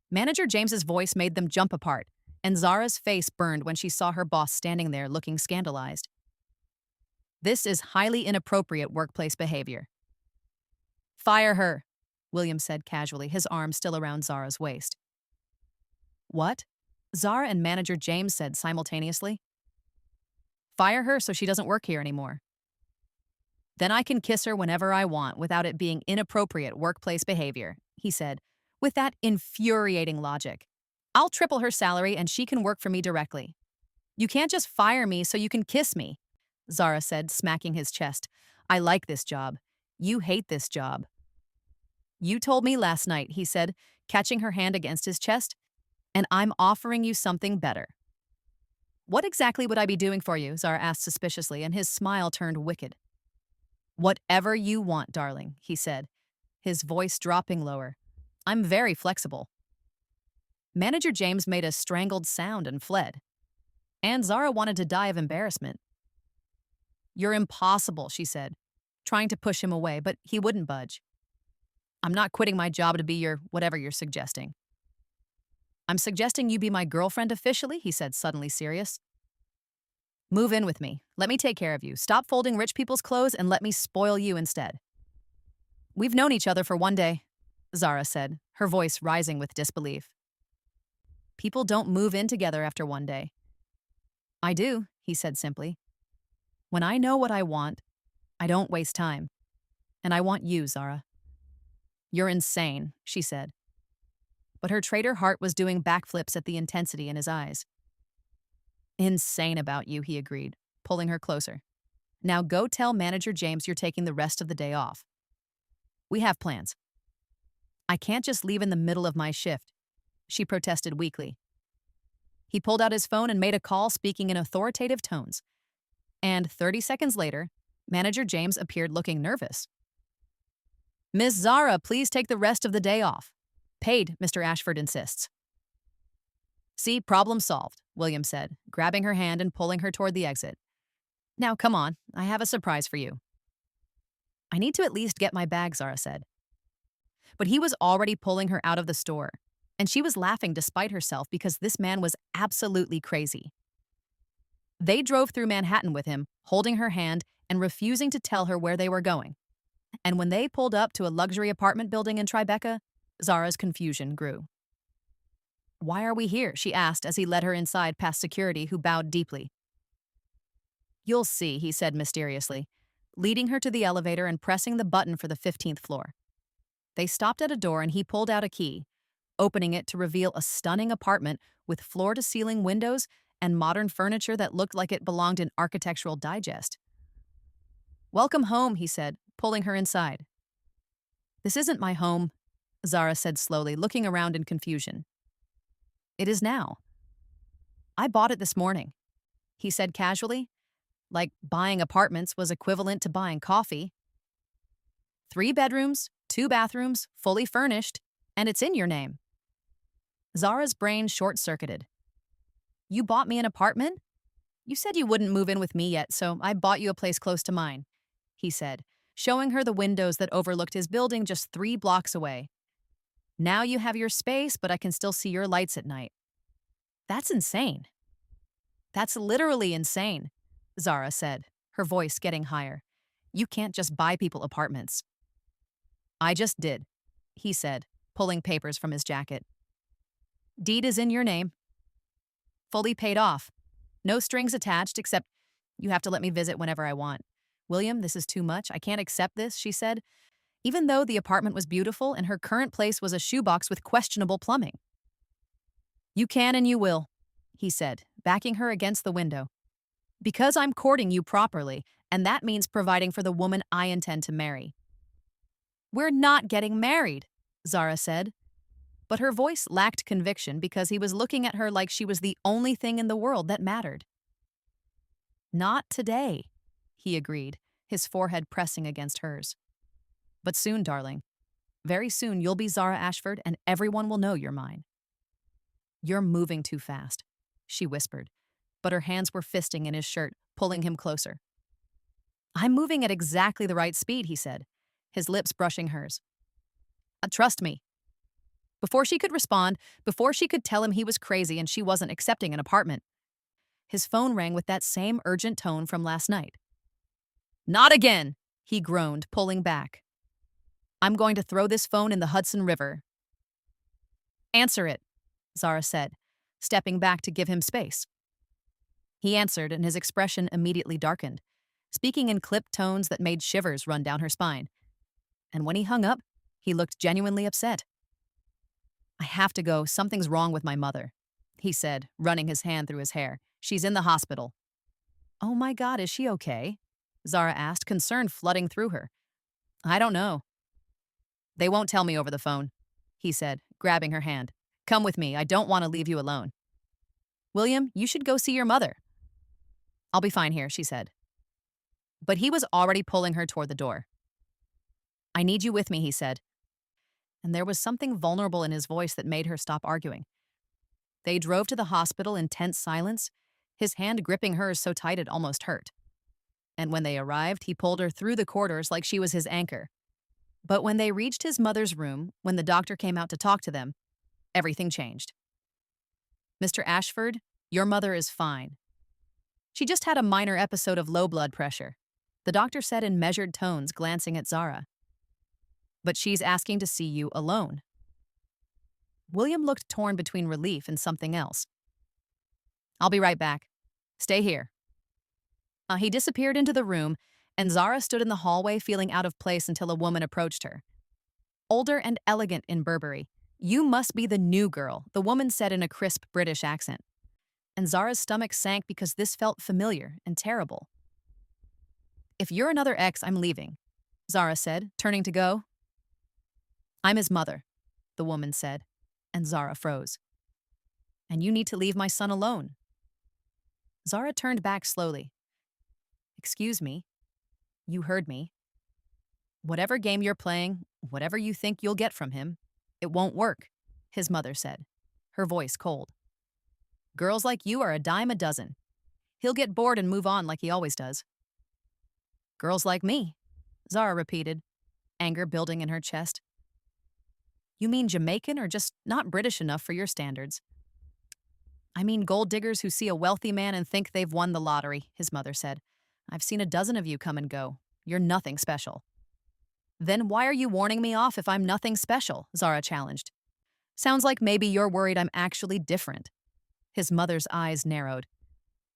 Manager James's voice made them jump apart, and Zara's face burned when she saw her boss standing there looking scandalized. This is highly inappropriate workplace behavior. Fire her, William said casually, his arm still around Zara's waist. What? Zara and Manager James said simultaneously. Fire her so she doesn't work here anymore. Then I can kiss her whenever I want without it being inappropriate workplace behavior, he said, with that infuriating logic. I'll triple her salary and she can work for me directly. You can't just fire me so you can kiss me, Zara said, smacking his chest. I like this job. You hate this job. You told me last night, he said, catching her hand against his chest, and I'm offering you something better. What exactly would I be doing for you? Zara asked suspiciously, and his smile turned wicked. Whatever you want, darling, he said, his voice dropping lower. I'm very flexible. Manager James made a strangled sound and fled. And Zara wanted to die of embarrassment. You're impossible, she said, trying to push him away, but he wouldn't budge. I'm not quitting my job to be your whatever you're suggesting. I'm suggesting you be my girlfriend officially, he said, suddenly serious. Move in with me. Let me take care of you. Stop folding rich people's clothes and let me spoil you instead. We've known each other for one day, Zara said, her voice rising with disbelief. People don't move in together after one day. I do, he said simply. When I know what I want, I don't waste time. And I want you, Zara. You're insane, she said. But her traitor heart was doing backflips at the intensity in his eyes. Insane about you, he agreed, pulling her closer. Now go tell Manager James you're taking the rest of the day off. We have plans. I can't just leave in the middle of my shift, she protested weakly. He pulled out his phone and made a call, speaking in authoritative tones. And 30 seconds later, Manager James appeared looking nervous. Miss Zara, please take the rest of the day off. Paid, Mr. Ashford insists. See, problem solved, William said, grabbing her hand and pulling her toward the exit. Now, come on, I have a surprise for you. I need to at least get my bag, Zara said. But he was already pulling her out of the store, and she was laughing despite herself because this man was absolutely crazy. They drove through Manhattan with him, holding her hand and refusing to tell her where they were going. And when they pulled up to a luxury apartment building in Tribeca, Zara's confusion grew. Why are we here? She asked as he led her inside past security, who bowed deeply. You'll see, he said mysteriously, leading her to the elevator and pressing the button for the 15th floor. They stopped at a door and he pulled out a key, opening it to reveal a stunning apartment with floor-to-ceiling windows and modern furniture that looked like it belonged in Architectural Digest. Welcome home, he said, pulling her inside. This isn't my home, Zara said slowly, looking around in confusion. It is now. I bought it this morning, he said casually, like buying apartments was equivalent to buying coffee. 3 bedrooms, 2 bathrooms, fully furnished, and it's in your name. Zara's brain short-circuited. You bought me an apartment? You said you wouldn't move in with me yet, so I bought you a place close to mine, he said, showing her the windows that overlooked his building just 3 blocks away. Now you have your space, but I can still see your lights at night. That's insane. That's literally insane, Zara said, her voice getting higher. You can't just buy people apartments. I just did, he said, pulling papers from his jacket. Deed is in your name. Fully paid off. No strings attached except you have to let me visit whenever I want. William, this is too much. I can't accept this, she said, even though the apartment was beautiful and her current place was a shoebox with questionable plumbing. You can and you will, he said, backing her against the window. Because I'm courting you properly, and that means providing for the woman I intend to marry. We're not getting married, Zara said. But her voice lacked conviction because he was looking at her like she was the only thing in the world that mattered. Not today, he agreed, his forehead pressing against hers. But soon, darling. Very soon you'll be Zara Ashford and everyone will know you're mine. You're moving too fast, she whispered, but her hands were fisting in his shirt, pulling him closer. I'm moving at exactly the right speed, he said, his lips brushing hers. Trust me. Before she could respond, before she could tell him he was crazy and she wasn't accepting an apartment, his phone rang with that same urgent tone from last night. Not again, he groaned, pulling back. I'm going to throw this phone in the Hudson River. Answer it, Zara said, stepping back to give him space. He answered, and his expression immediately darkened, speaking in clipped tones that made shivers run down her spine. And when he hung up, he looked genuinely upset. I have to go. Something's wrong with my mother, he said, running his hand through his hair. She's in the hospital. Oh my God, is she okay? Zara asked, concern flooding through her. I don't know. They won't tell me over the phone, he said, grabbing her hand. Come with me. I don't want to leave you alone. William, you should go see your mother. I'll be fine here, she said. but he was already pulling her toward the door. "I need you with me," he said, and there was something vulnerable in his voice that made her stop arguing. They drove to the hospital in tense silence, his hand gripping hers so tight it almost hurt. And when they arrived, he pulled her through the corridors like she was his anchor. But when they reached his mother's room, when the doctor came out to talk to them, everything changed. "Mr. Ashford, your mother is fine. She just had a minor episode of low blood pressure," the doctor said in measured tones, glancing at Zara. "But she's asking to see you alone." William looked torn between relief and something else. "I'll be right back. Stay here." He disappeared into the room, and Zara stood in the hallway feeling out of place until a woman approached her. Older and elegant in Burberry. "You must be the new girl," the woman said in a crisp British accent. And Zara's stomach sank because this felt familiar and terrible. "If you're another ex, I'm leaving," Zara said, turning to go. "I'm his mother," the woman said, and Zara froze. "And you need to leave my son alone." Zara turned back slowly. "Excuse me. You heard me. Whatever game you're playing, whatever you think you'll get from him, it won't work," his mother said, her voice cold. "Girls like you are a dime a dozen. He'll get bored and move on like he always does." "Girls like me," Zara repeated, anger building in her chest. "You mean Jamaican or just not British enough for your standards?" "I mean gold diggers who see a wealthy man and think they've won the lottery," his mother said. "I've seen a dozen of you come and go. You're nothing special." "Then why are you warning me off if I'm nothing special?" Zara challenged. "Sounds like maybe you're worried I'm actually different." His mother's eyes narrowed.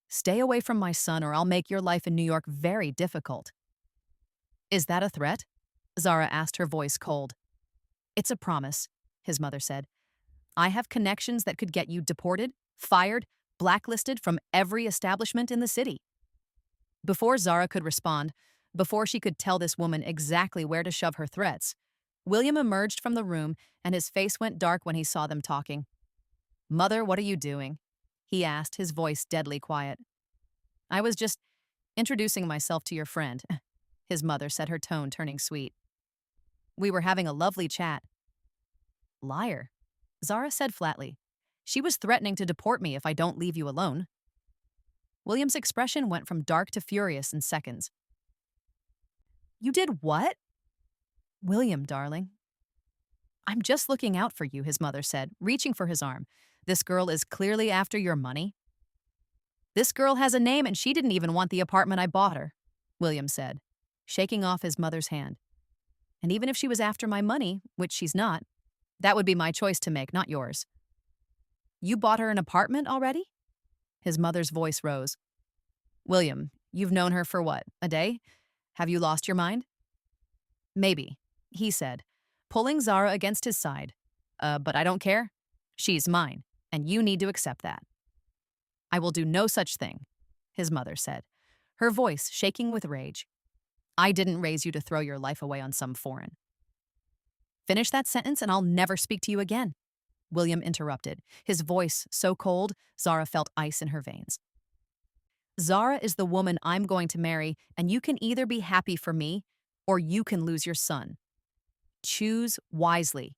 "Stay away from my son or I'll make your life in New York very difficult." "Is that a threat?" Zara asked, her voice cold. "It's a promise," his mother said. "I have connections that could get you deported, fired, blacklisted from every establishment in the city." Before Zara could respond, before she could tell this woman exactly where to shove her threats, William emerged from the room and his face went dark when he saw them talking. "Mother, what are you doing?" he asked, his voice deadly quiet. "I was just introducing myself to your friend," his mother said, her tone turning sweet. "We were having a lovely chat." "Liar," Zara said flatly. "She was threatening to deport me if I don't leave you alone." William's expression went from dark to furious in seconds. "You did what?" "William, darling." "I'm just looking out for you," his mother said, reaching for his arm. "This girl is clearly after your money." "This girl has a name and she didn't even want the apartment I bought her," William said, shaking off his mother's hand. "And even if she was after my money, which she's not, that would be my choice to make, not yours." "You bought her an apartment already?" His mother's voice rose. "William, you've known her for what, a day? Have you lost your mind?" "Maybe," he said, pulling Zara against his side. But I don't care. She's mine, and you need to accept that." "I will do no such thing," his mother said, her voice shaking with rage. "I didn't raise you to throw your life away on some foreign." "Finish that sentence and I'll never speak to you again," William interrupted, his voice so cold Zara felt ice in her veins. "Zara is the woman I'm going to marry, and you can either be happy for me or you can lose your son. Choose wisely."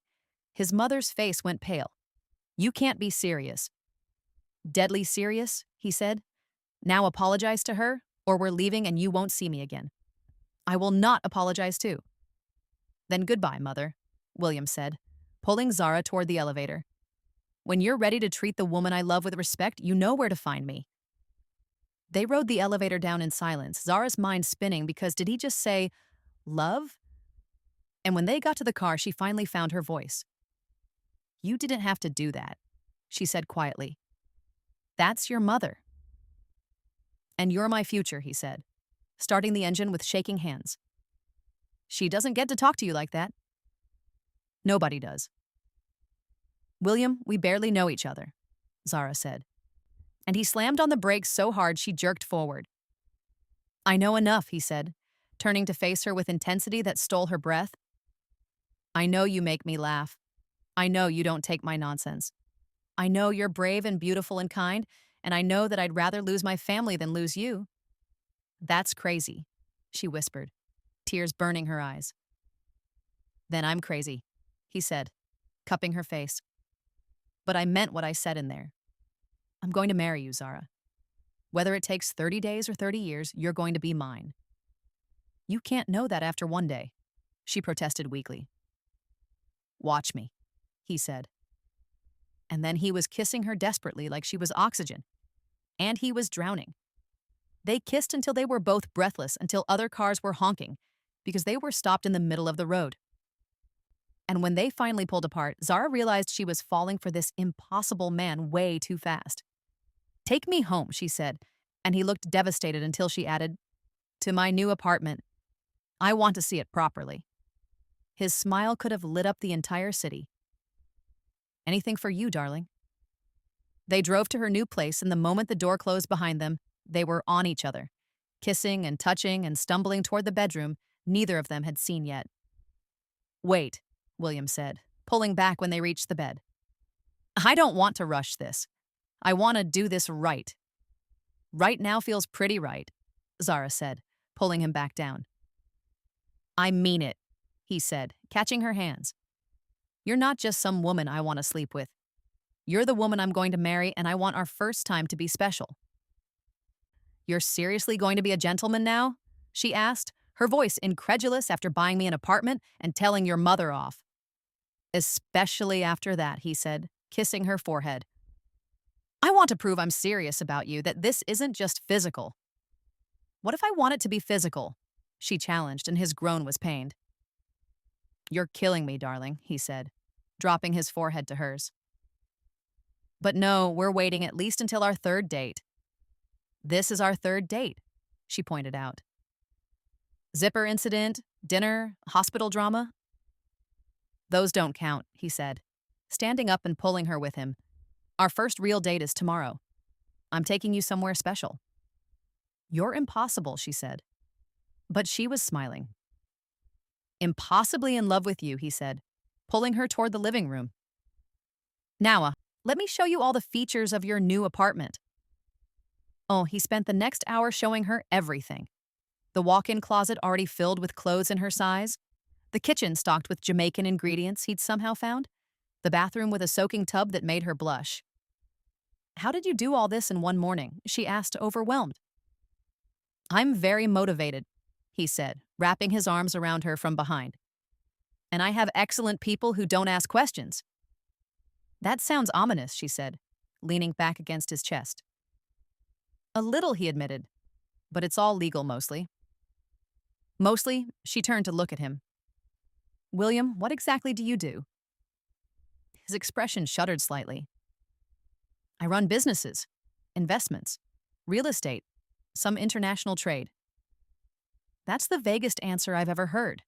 His mother's face went pale. "You can't be serious." "Deadly serious," he said. "Now apologize to her, or we're leaving and you won't see me again." "I will not apologize too." "Then goodbye, mother," William said, pulling Zara toward the elevator. "When you're ready to treat the woman I love with respect, you know where to find me." They rode the elevator down in silence, Zara's mind spinning because did he just say, love? And when they got to the car, she finally found her voice. "You didn't have to do that," she said quietly. "That's your mother." "And you're my future," he said, starting the engine with shaking hands. "She doesn't get to talk to you like that." "Nobody does." "William, we barely know each other," Zara said. And he slammed on the brakes so hard she jerked forward. "I know enough," he said, turning to face her with intensity that stole her breath. "I know you make me laugh. I know you don't take my nonsense. I know you're brave and beautiful and kind, and I know that I'd rather lose my family than lose you. That's crazy. she whispered, tears burning her eyes. Then I'm crazy, he said, cupping her face. But I meant what I said in there. I'm going to marry you, Zara. Whether it takes 30 days or 30 years, you're going to be mine. You can't know that after one day, she protested weakly. Watch me, he said. And then he was kissing her desperately like she was oxygen. And he was drowning. They kissed until they were both breathless, until other cars were honking, because they were stopped in the middle of the road. And when they finally pulled apart, Zara realized she was falling for this impossible man way too fast. Take me home, she said, and he looked devastated until she added, to my new apartment. I want to see it properly. His smile could have lit up the entire city. Anything for you, darling. They drove to her new place, and the moment the door closed behind them, they were on each other, kissing and touching and stumbling toward the bedroom neither of them had seen yet. Wait, William said, pulling back when they reached the bed. I don't want to rush this. I want to do this right. Right now feels pretty right, Zara said, pulling him back down. I mean it, he said, catching her hands. You're not just some woman I want to sleep with. You're the woman I'm going to marry, and I want our first time to be special. You're seriously going to be a gentleman now? She asked, her voice incredulous after buying me an apartment and telling your mother off. Especially after that, he said, kissing her forehead. I want to prove I'm serious about you, that this isn't just physical. What if I want it to be physical? She challenged, and his groan was pained. You're killing me, darling, he said, dropping his forehead to hers. But no, we're waiting at least until our third date. This is our third date, she pointed out. Zipper incident, dinner, hospital drama? Those don't count, he said, standing up and pulling her with him. Our first real date is tomorrow. I'm taking you somewhere special. You're impossible, she said. But she was smiling. Impossibly in love with you, he said, pulling her toward the living room. Now, let me show you all the features of your new apartment. Oh, he spent the next hour showing her everything. The walk-in closet already filled with clothes in her size, the kitchen stocked with Jamaican ingredients he'd somehow found, the bathroom with a soaking tub that made her blush. How did you do all this in one morning? She asked, overwhelmed. I'm very motivated, he said, wrapping his arms around her from behind. And I have excellent people who don't ask questions. That sounds ominous, she said, leaning back against his chest. A little, he admitted, but it's all legal mostly. Mostly, she turned to look at him. William, what exactly do you do? His expression shuddered slightly. I run businesses, investments, real estate, some international trade. That's the vaguest answer I've ever heard,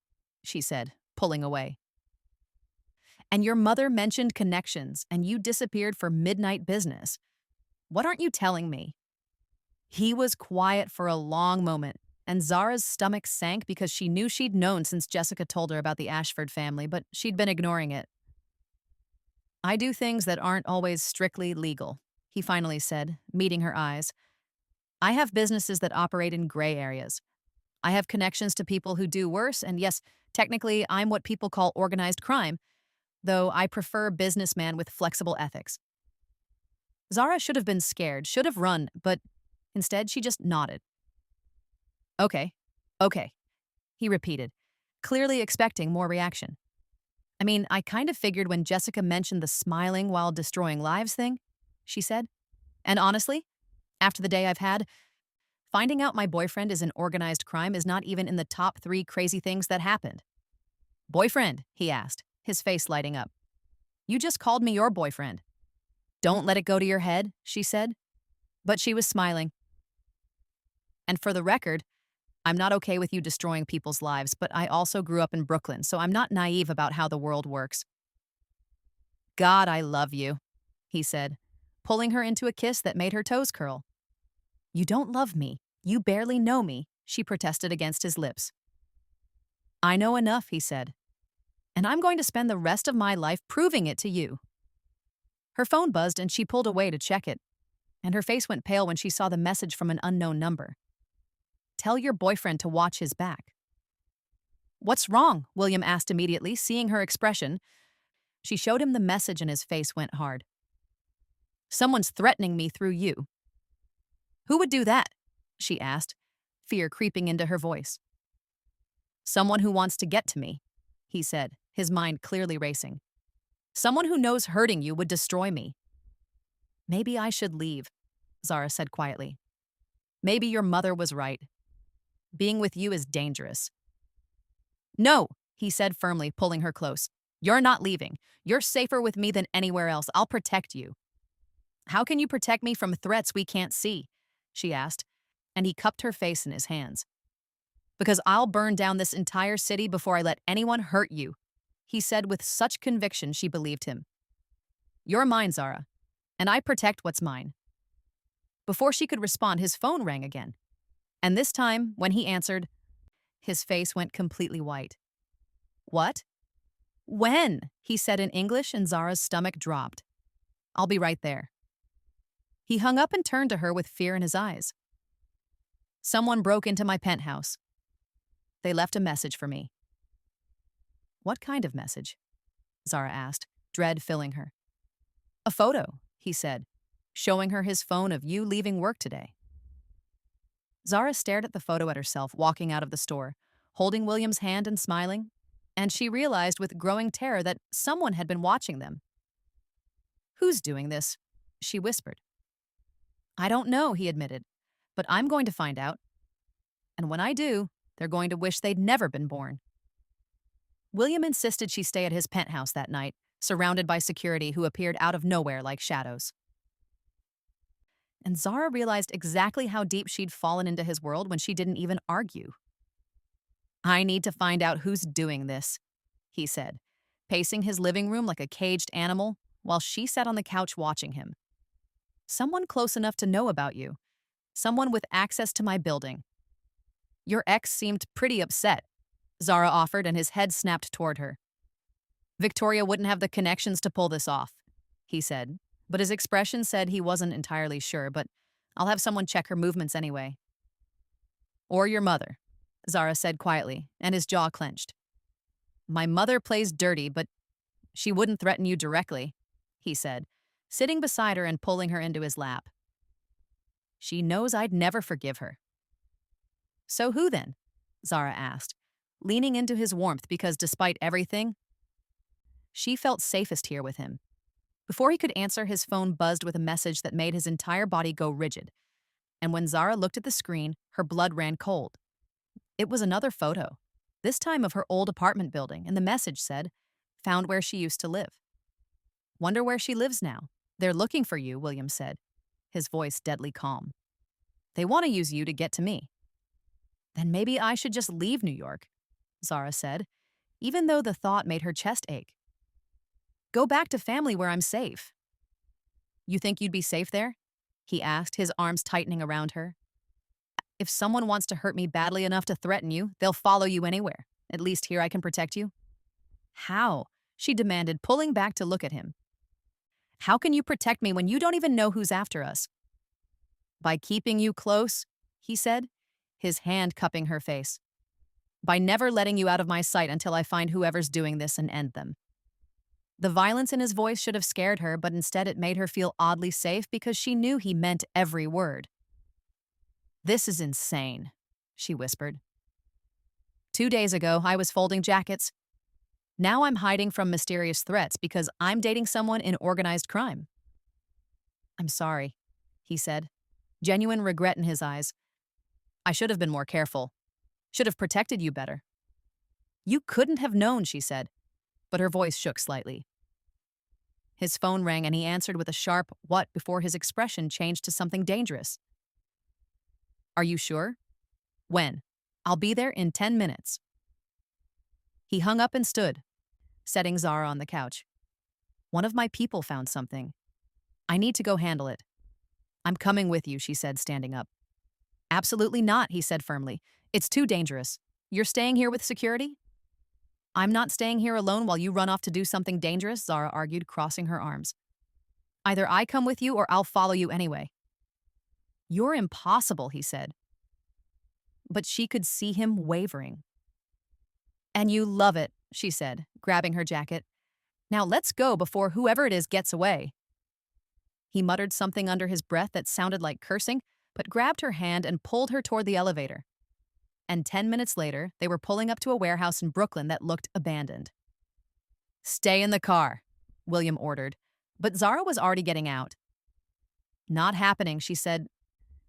she said, pulling away. And your mother mentioned connections, and you disappeared for midnight business. What aren't you telling me? He was quiet for a long moment, and Zara's stomach sank because she knew she'd known since Jessica told her about the Ashford family, but she'd been ignoring it. I do things that aren't always strictly legal, he finally said, meeting her eyes. I have businesses that operate in gray areas. I have connections to people who do worse, and yes, technically, I'm what people call organized crime, though I prefer businessman with flexible ethics. Zara should have been scared, should have run, but instead she just nodded. Okay, he repeated, clearly expecting more reaction. I mean, I kind of figured when Jessica mentioned the smiling while destroying lives thing, she said. And honestly, after the day I've had, finding out my boyfriend is in organized crime is not even in the top 3 crazy things that happened. Boyfriend, he asked, his face lighting up. You just called me your boyfriend. Don't let it go to your head, she said. But she was smiling. And for the record, I'm not okay with you destroying people's lives, but I also grew up in Brooklyn, so I'm not naive about how the world works. God, I love you, he said, pulling her into a kiss that made her toes curl. You don't love me. You barely know me, she protested against his lips. I know enough, he said, and I'm going to spend the rest of my life proving it to you. Her phone buzzed and she pulled away to check it, and her face went pale when she saw the message from an unknown number. Tell your boyfriend to watch his back. What's wrong? William asked immediately, seeing her expression. She showed him the message and his face went hard. Someone's threatening me through you. Who would do that? She asked, fear creeping into her voice. Someone who wants to get to me, he said, his mind clearly racing. Someone who knows hurting you would destroy me. Maybe I should leave, Zara said quietly. Maybe your mother was right. Being with you is dangerous. No, he said firmly, pulling her close. You're not leaving. You're safer with me than anywhere else. I'll protect you. How can you protect me from threats we can't see? She asked, and he cupped her face in his hands. Because I'll burn down this entire city before I let anyone hurt you, he said with such conviction she believed him. You're mine, Zara, and I protect what's mine. Before she could respond, his phone rang again. And this time, when he answered, his face went completely white. What? When? He said in English, and Zara's stomach dropped. I'll be right there. He hung up and turned to her with fear in his eyes. Someone broke into my penthouse. They left a message for me. What kind of message? Zara asked, dread filling her. A photo, he said, showing her his phone of you leaving work today. Zara stared at the photo at herself walking out of the store, holding William's hand and smiling, and she realized with growing terror that someone had been watching them. Who's doing this? She whispered. I don't know, he admitted, but I'm going to find out. And when I do, they're going to wish they'd never been born. William insisted she stay at his penthouse that night, surrounded by security who appeared out of nowhere like shadows. And Zara realized exactly how deep she'd fallen into his world when she didn't even argue. I need to find out who's doing this, he said, pacing his living room like a caged animal while she sat on the couch watching him. Someone close enough to know about you. Someone with access to my building. Your ex seemed pretty upset, Zara offered, and his head snapped toward her. Victoria wouldn't have the connections to pull this off, he said, but his expression said he wasn't entirely sure, but I'll have someone check her movements anyway. Or your mother, Zara said quietly, and his jaw clenched. My mother plays dirty, but she wouldn't threaten you directly, he said, sitting beside her and pulling her into his lap. She knows I'd never forgive her. So who then? Zara asked, leaning into his warmth because despite everything, she felt safest here with him. Before he could answer, his phone buzzed with a message that made his entire body go rigid. And when Zara looked at the screen, her blood ran cold. It was another photo, this time of her old apartment building, and the message said, found where she used to live. Wonder where she lives now. They're looking for you, William said, his voice deadly calm. They want to use you to get to me. Then maybe I should just leave New York, Zara said, even though the thought made her chest ache. Go back to family where I'm safe. You think you'd be safe there? He asked, his arms tightening around her. If someone wants to hurt me badly enough to threaten you, they'll follow you anywhere. At least here I can protect you. How? She demanded, pulling back to look at him. How can you protect me when you don't even know who's after us? By keeping you close, he said, his hand cupping her face. By never letting you out of my sight until I find whoever's doing this and end them. The violence in his voice should have scared her, but instead it made her feel oddly safe because she knew he meant every word. This is insane, she whispered. 2 days ago, I was folding jackets. Now I'm hiding from mysterious threats because I'm dating someone in organized crime. I'm sorry, he said, genuine regret in his eyes. I should have been more careful. Should have protected you better. You couldn't have known, she said, but her voice shook slightly. His phone rang and he answered with a sharp what before his expression changed to something dangerous. Are you sure? When? I'll be there in 10 minutes. He hung up and stood, setting Zara on the couch. One of my people found something. I need to go handle it. I'm coming with you, she said, standing up. Absolutely not, he said firmly. It's too dangerous. You're staying here with security? I'm not staying here alone while you run off to do something dangerous, Zara argued, crossing her arms. Either I come with you or I'll follow you anyway. You're impossible, he said. but she could see him wavering. "And you love it," she said, grabbing her jacket. "Now let's go before whoever it is gets away." He muttered something under his breath that sounded like cursing, but grabbed her hand and pulled her toward the elevator. And 10 minutes later, they were pulling up to a warehouse in Brooklyn that looked abandoned. "Stay in the car," William ordered, but Zara was already getting out. "Not happening," she said,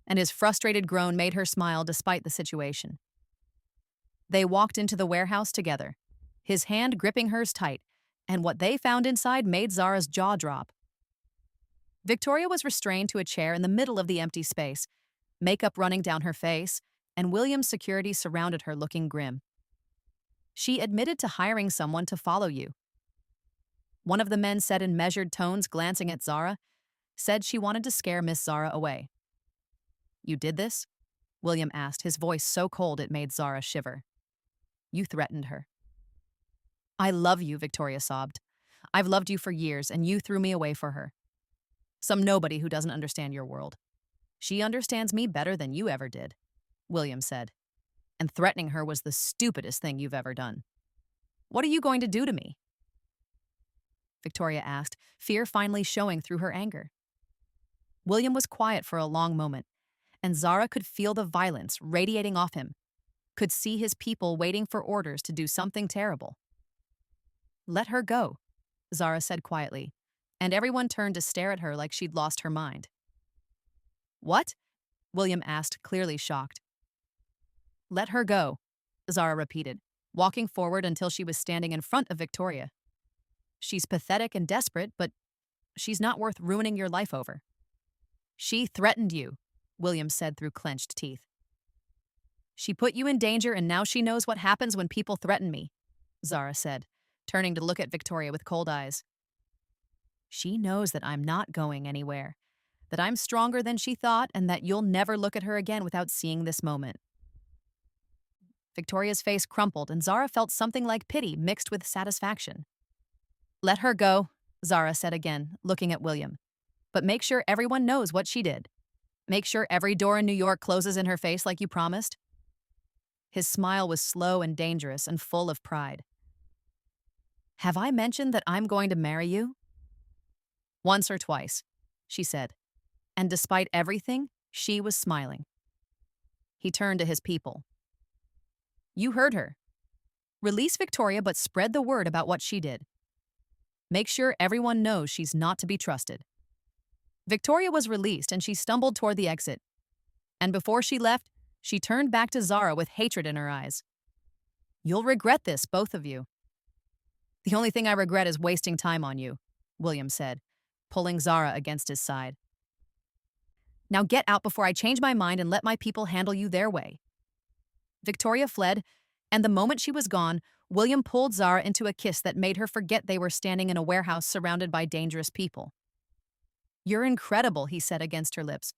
and his frustrated groan made her smile despite the situation. They walked into the warehouse together, his hand gripping hers tight, and what they found inside made Zara's jaw drop. Victoria was restrained to a chair in the middle of the empty space, makeup running down her face, and William's security surrounded her looking grim. "She admitted to hiring someone to follow you." One of the men said in measured tones, glancing at Zara, said she wanted to scare Miss Zara away. "You did this?" William asked, his voice so cold it made Zara shiver. "You threatened her." "I love you," Victoria sobbed. "I've loved you for years, and you threw me away for her. Some nobody who doesn't understand your world. She understands me better than you ever did," William said. "And threatening her was the stupidest thing you've ever done. What are you going to do to me?" Victoria asked, fear finally showing through her anger. William was quiet for a long moment, and Zara could feel the violence radiating off him, could see his people waiting for orders to do something terrible. "Let her go," Zara said quietly, and everyone turned to stare at her like she'd lost her mind. "What?" William asked, clearly shocked. "Let her go," Zara repeated, walking forward until she was standing in front of Victoria. "She's pathetic and desperate, but she's not worth ruining your life over." "She threatened you," William said through clenched teeth. "She put you in danger, and now she knows what happens when people threaten me," Zara said, turning to look at Victoria with cold eyes. "She knows that I'm not going anywhere, that I'm stronger than she thought, and that you'll never look at her again without seeing this moment." Victoria's face crumpled, and Zara felt something like pity mixed with satisfaction. "Let her go," Zara said again, looking at William. "But make sure everyone knows what she did. Make sure every door in New York closes in her face like you promised." His smile was slow and dangerous and full of pride. "Have I mentioned that I'm going to marry you?" "Once or twice," she said. And despite everything, she was smiling. He turned to his people. "You heard her. Release Victoria, but spread the word about what she did. Make sure everyone knows she's not to be trusted." Victoria was released, and she stumbled toward the exit. And before she left, she turned back to Zara with hatred in her eyes. "You'll regret this, both of you." "The only thing I regret is wasting time on you," William said, pulling Zara against his side. "Now get out before I change my mind and let my people handle you their way." Victoria fled, and the moment she was gone, William pulled Zara into a kiss that made her forget they were standing in a warehouse surrounded by dangerous people. "You're incredible," he said against her lips.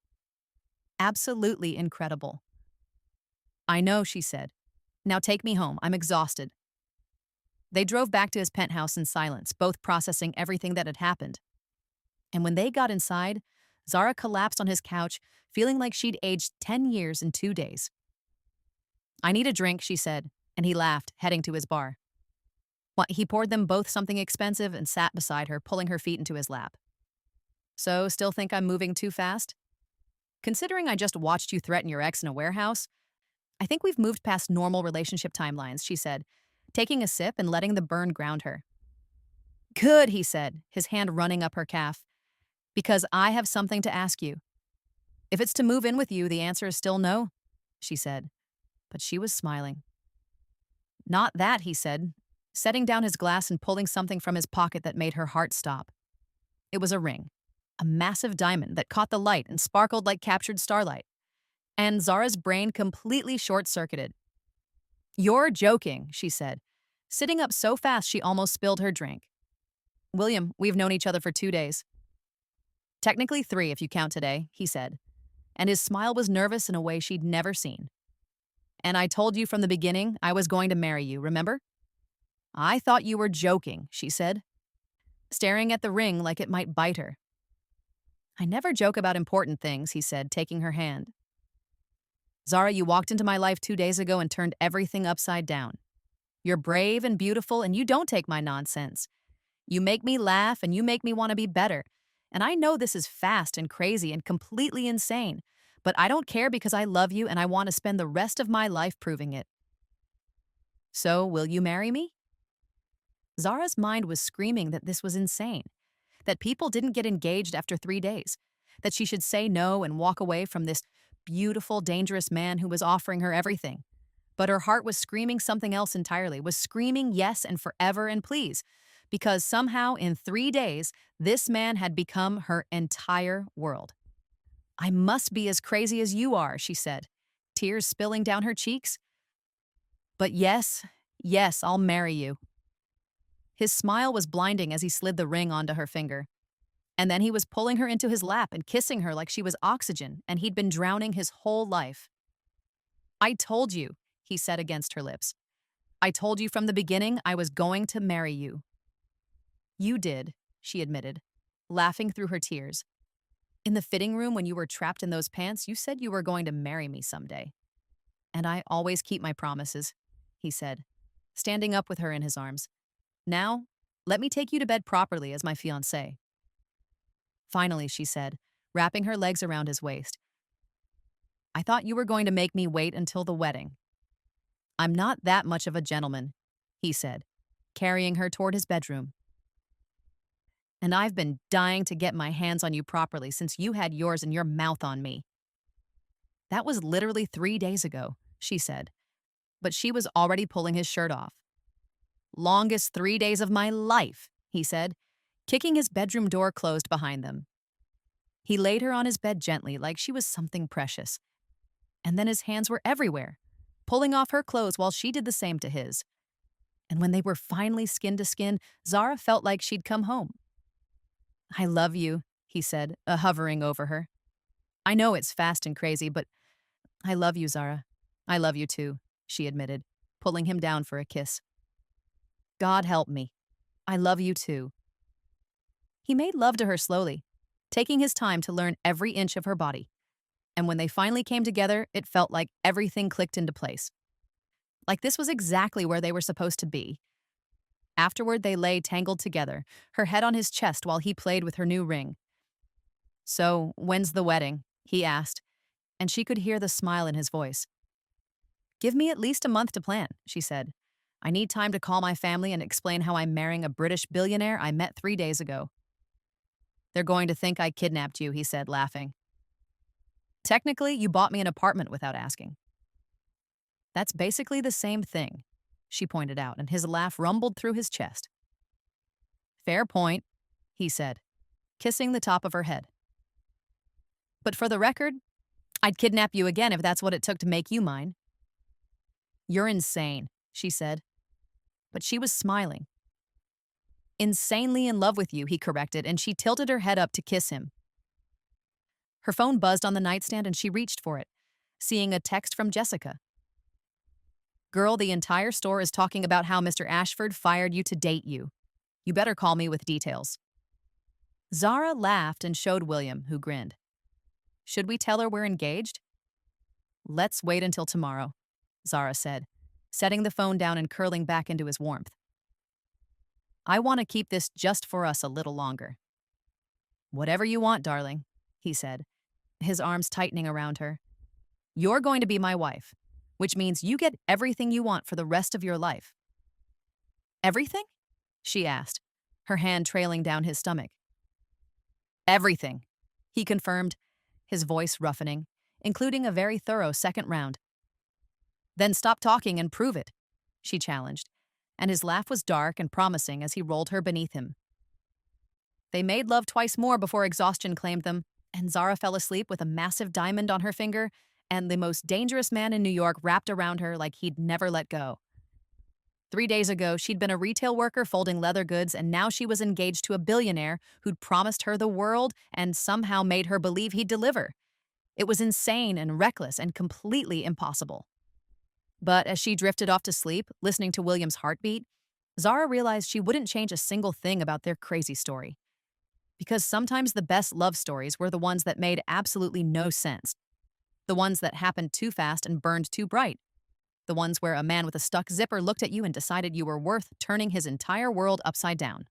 "Absolutely incredible." "I know," she said. "Now take me home. I'm exhausted." They drove back to his penthouse in silence, both processing everything that had happened. And when they got inside, Zara collapsed on his couch, feeling like she'd aged 10 years in 2 days. "I need a drink," she said, and he laughed, heading to his bar. He poured them both something expensive and sat beside her, pulling her feet into his lap. "So, still think I'm moving too fast? Considering I just watched you threaten your ex in a warehouse, I think we've moved past normal relationship timelines," she said, taking a sip and letting the burn ground her. "Good," he said, his hand running up her calf. "Because I have something to ask you. If it's to move in with you, the answer is still no," she said, but she was smiling. "Not that," he said, setting down his glass and pulling something from his pocket that made her heart stop. It was a ring, a massive diamond that caught the light and sparkled like captured starlight. And Zara's brain completely short-circuited. "You're joking," she said, sitting up so fast she almost spilled her drink. "William, we've known each other for 2 days. Technically 3 if you count today," he said, and his smile was nervous in a way she'd never seen. "And I told you from the beginning I was going to marry you, remember?" "I thought you were joking," she said, staring at the ring like it might bite her. "I never joke about important things," he said, taking her hand. Zara, you walked into my life 2 days ago and turned everything upside down. You're brave and beautiful, and you don't take my nonsense. You make me laugh, and you make me want to be better. And I know this is fast and crazy and completely insane, but I don't care because I love you and I want to spend the rest of my life proving it. So, will you marry me? Zara's mind was screaming that this was insane, that people didn't get engaged after 3 days, that she should say no and walk away from this beautiful, dangerous man who was offering her everything. But her heart was screaming something else entirely, was screaming yes and forever and please, because somehow in 3 days, this man had become her entire world. I must be as crazy as you are, she said, tears spilling down her cheeks. But yes, yes, I'll marry you. His smile was blinding as he slid the ring onto her finger. And then he was pulling her into his lap and kissing her like she was oxygen, and he'd been drowning his whole life. I told you, he said against her lips. I told you from the beginning I was going to marry you. You did, she admitted, laughing through her tears. In the fitting room when you were trapped in those pants, you said you were going to marry me someday. And I always keep my promises, he said, standing up with her in his arms. Now, let me take you to bed properly as my fiancée. Finally, she said, wrapping her legs around his waist. I thought you were going to make me wait until the wedding. I'm not that much of a gentleman, he said, carrying her toward his bedroom. And I've been dying to get my hands on you properly since you had yours and your mouth on me. That was literally 3 days ago, she said, but she was already pulling his shirt off. Longest 3 days of my life, he said, kicking his bedroom door closed behind them. He laid her on his bed gently like she was something precious. And then his hands were everywhere, pulling off her clothes while she did the same to his. And when they were finally skin to skin, Zara felt like she'd come home. I love you, he said, hovering over her. I know it's fast and crazy, but I love you, Zara. I love you too, she admitted, pulling him down for a kiss. God help me. I love you too. He made love to her slowly, taking his time to learn every inch of her body. And when they finally came together, it felt like everything clicked into place. Like this was exactly where they were supposed to be. Afterward, they lay tangled together, her head on his chest while he played with her new ring. So, when's the wedding? He asked, and she could hear the smile in his voice. Give me at least a month to plan, she said. I need time to call my family and explain how I'm marrying a British billionaire I met 3 days ago. They're going to think I kidnapped you, he said, laughing. Technically, you bought me an apartment without asking. That's basically the same thing, she pointed out, and his laugh rumbled through his chest. Fair point, he said, kissing the top of her head. But for the record, I'd kidnap you again if that's what it took to make you mine. You're insane, she said. But she was smiling. Insanely in love with you, he corrected, and she tilted her head up to kiss him. Her phone buzzed on the nightstand and she reached for it, seeing a text from Jessica. Girl, the entire store is talking about how Mr. Ashford fired you to date you. You better call me with details. Zara laughed and showed William, who grinned. Should we tell her we're engaged? Let's wait until tomorrow, Zara said, setting the phone down and curling back into his warmth. I want to keep this just for us a little longer. Whatever you want, darling, he said, his arms tightening around her. You're going to be my wife, which means you get everything you want for the rest of your life. Everything? She asked, her hand trailing down his stomach. Everything, he confirmed, his voice roughening, including a very thorough second round. Then stop talking and prove it, she challenged, and his laugh was dark and promising as he rolled her beneath him. They made love twice more before exhaustion claimed them, and Zara fell asleep with a massive diamond on her finger and the most dangerous man in New York wrapped around her like he'd never let go. 3 days ago, she'd been a retail worker folding leather goods, and now she was engaged to a billionaire who'd promised her the world and somehow made her believe he'd deliver. It was insane and reckless and completely impossible. But as she drifted off to sleep, listening to William's heartbeat, Zara realized she wouldn't change a single thing about their crazy story. Because sometimes the best love stories were the ones that made absolutely no sense. The ones that happened too fast and burned too bright. The ones where a man with a stuck zipper looked at you and decided you were worth turning his entire world upside down.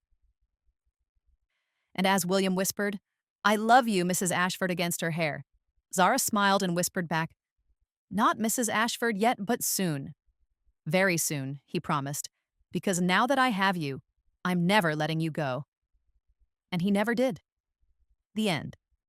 And as William whispered, "I love you, Mrs. Ashford," against her hair, Zara smiled and whispered back, "Not Mrs. Ashford yet, but soon." "Very soon," he promised, "because now that I have you, I'm never letting you go." And he never did. The end.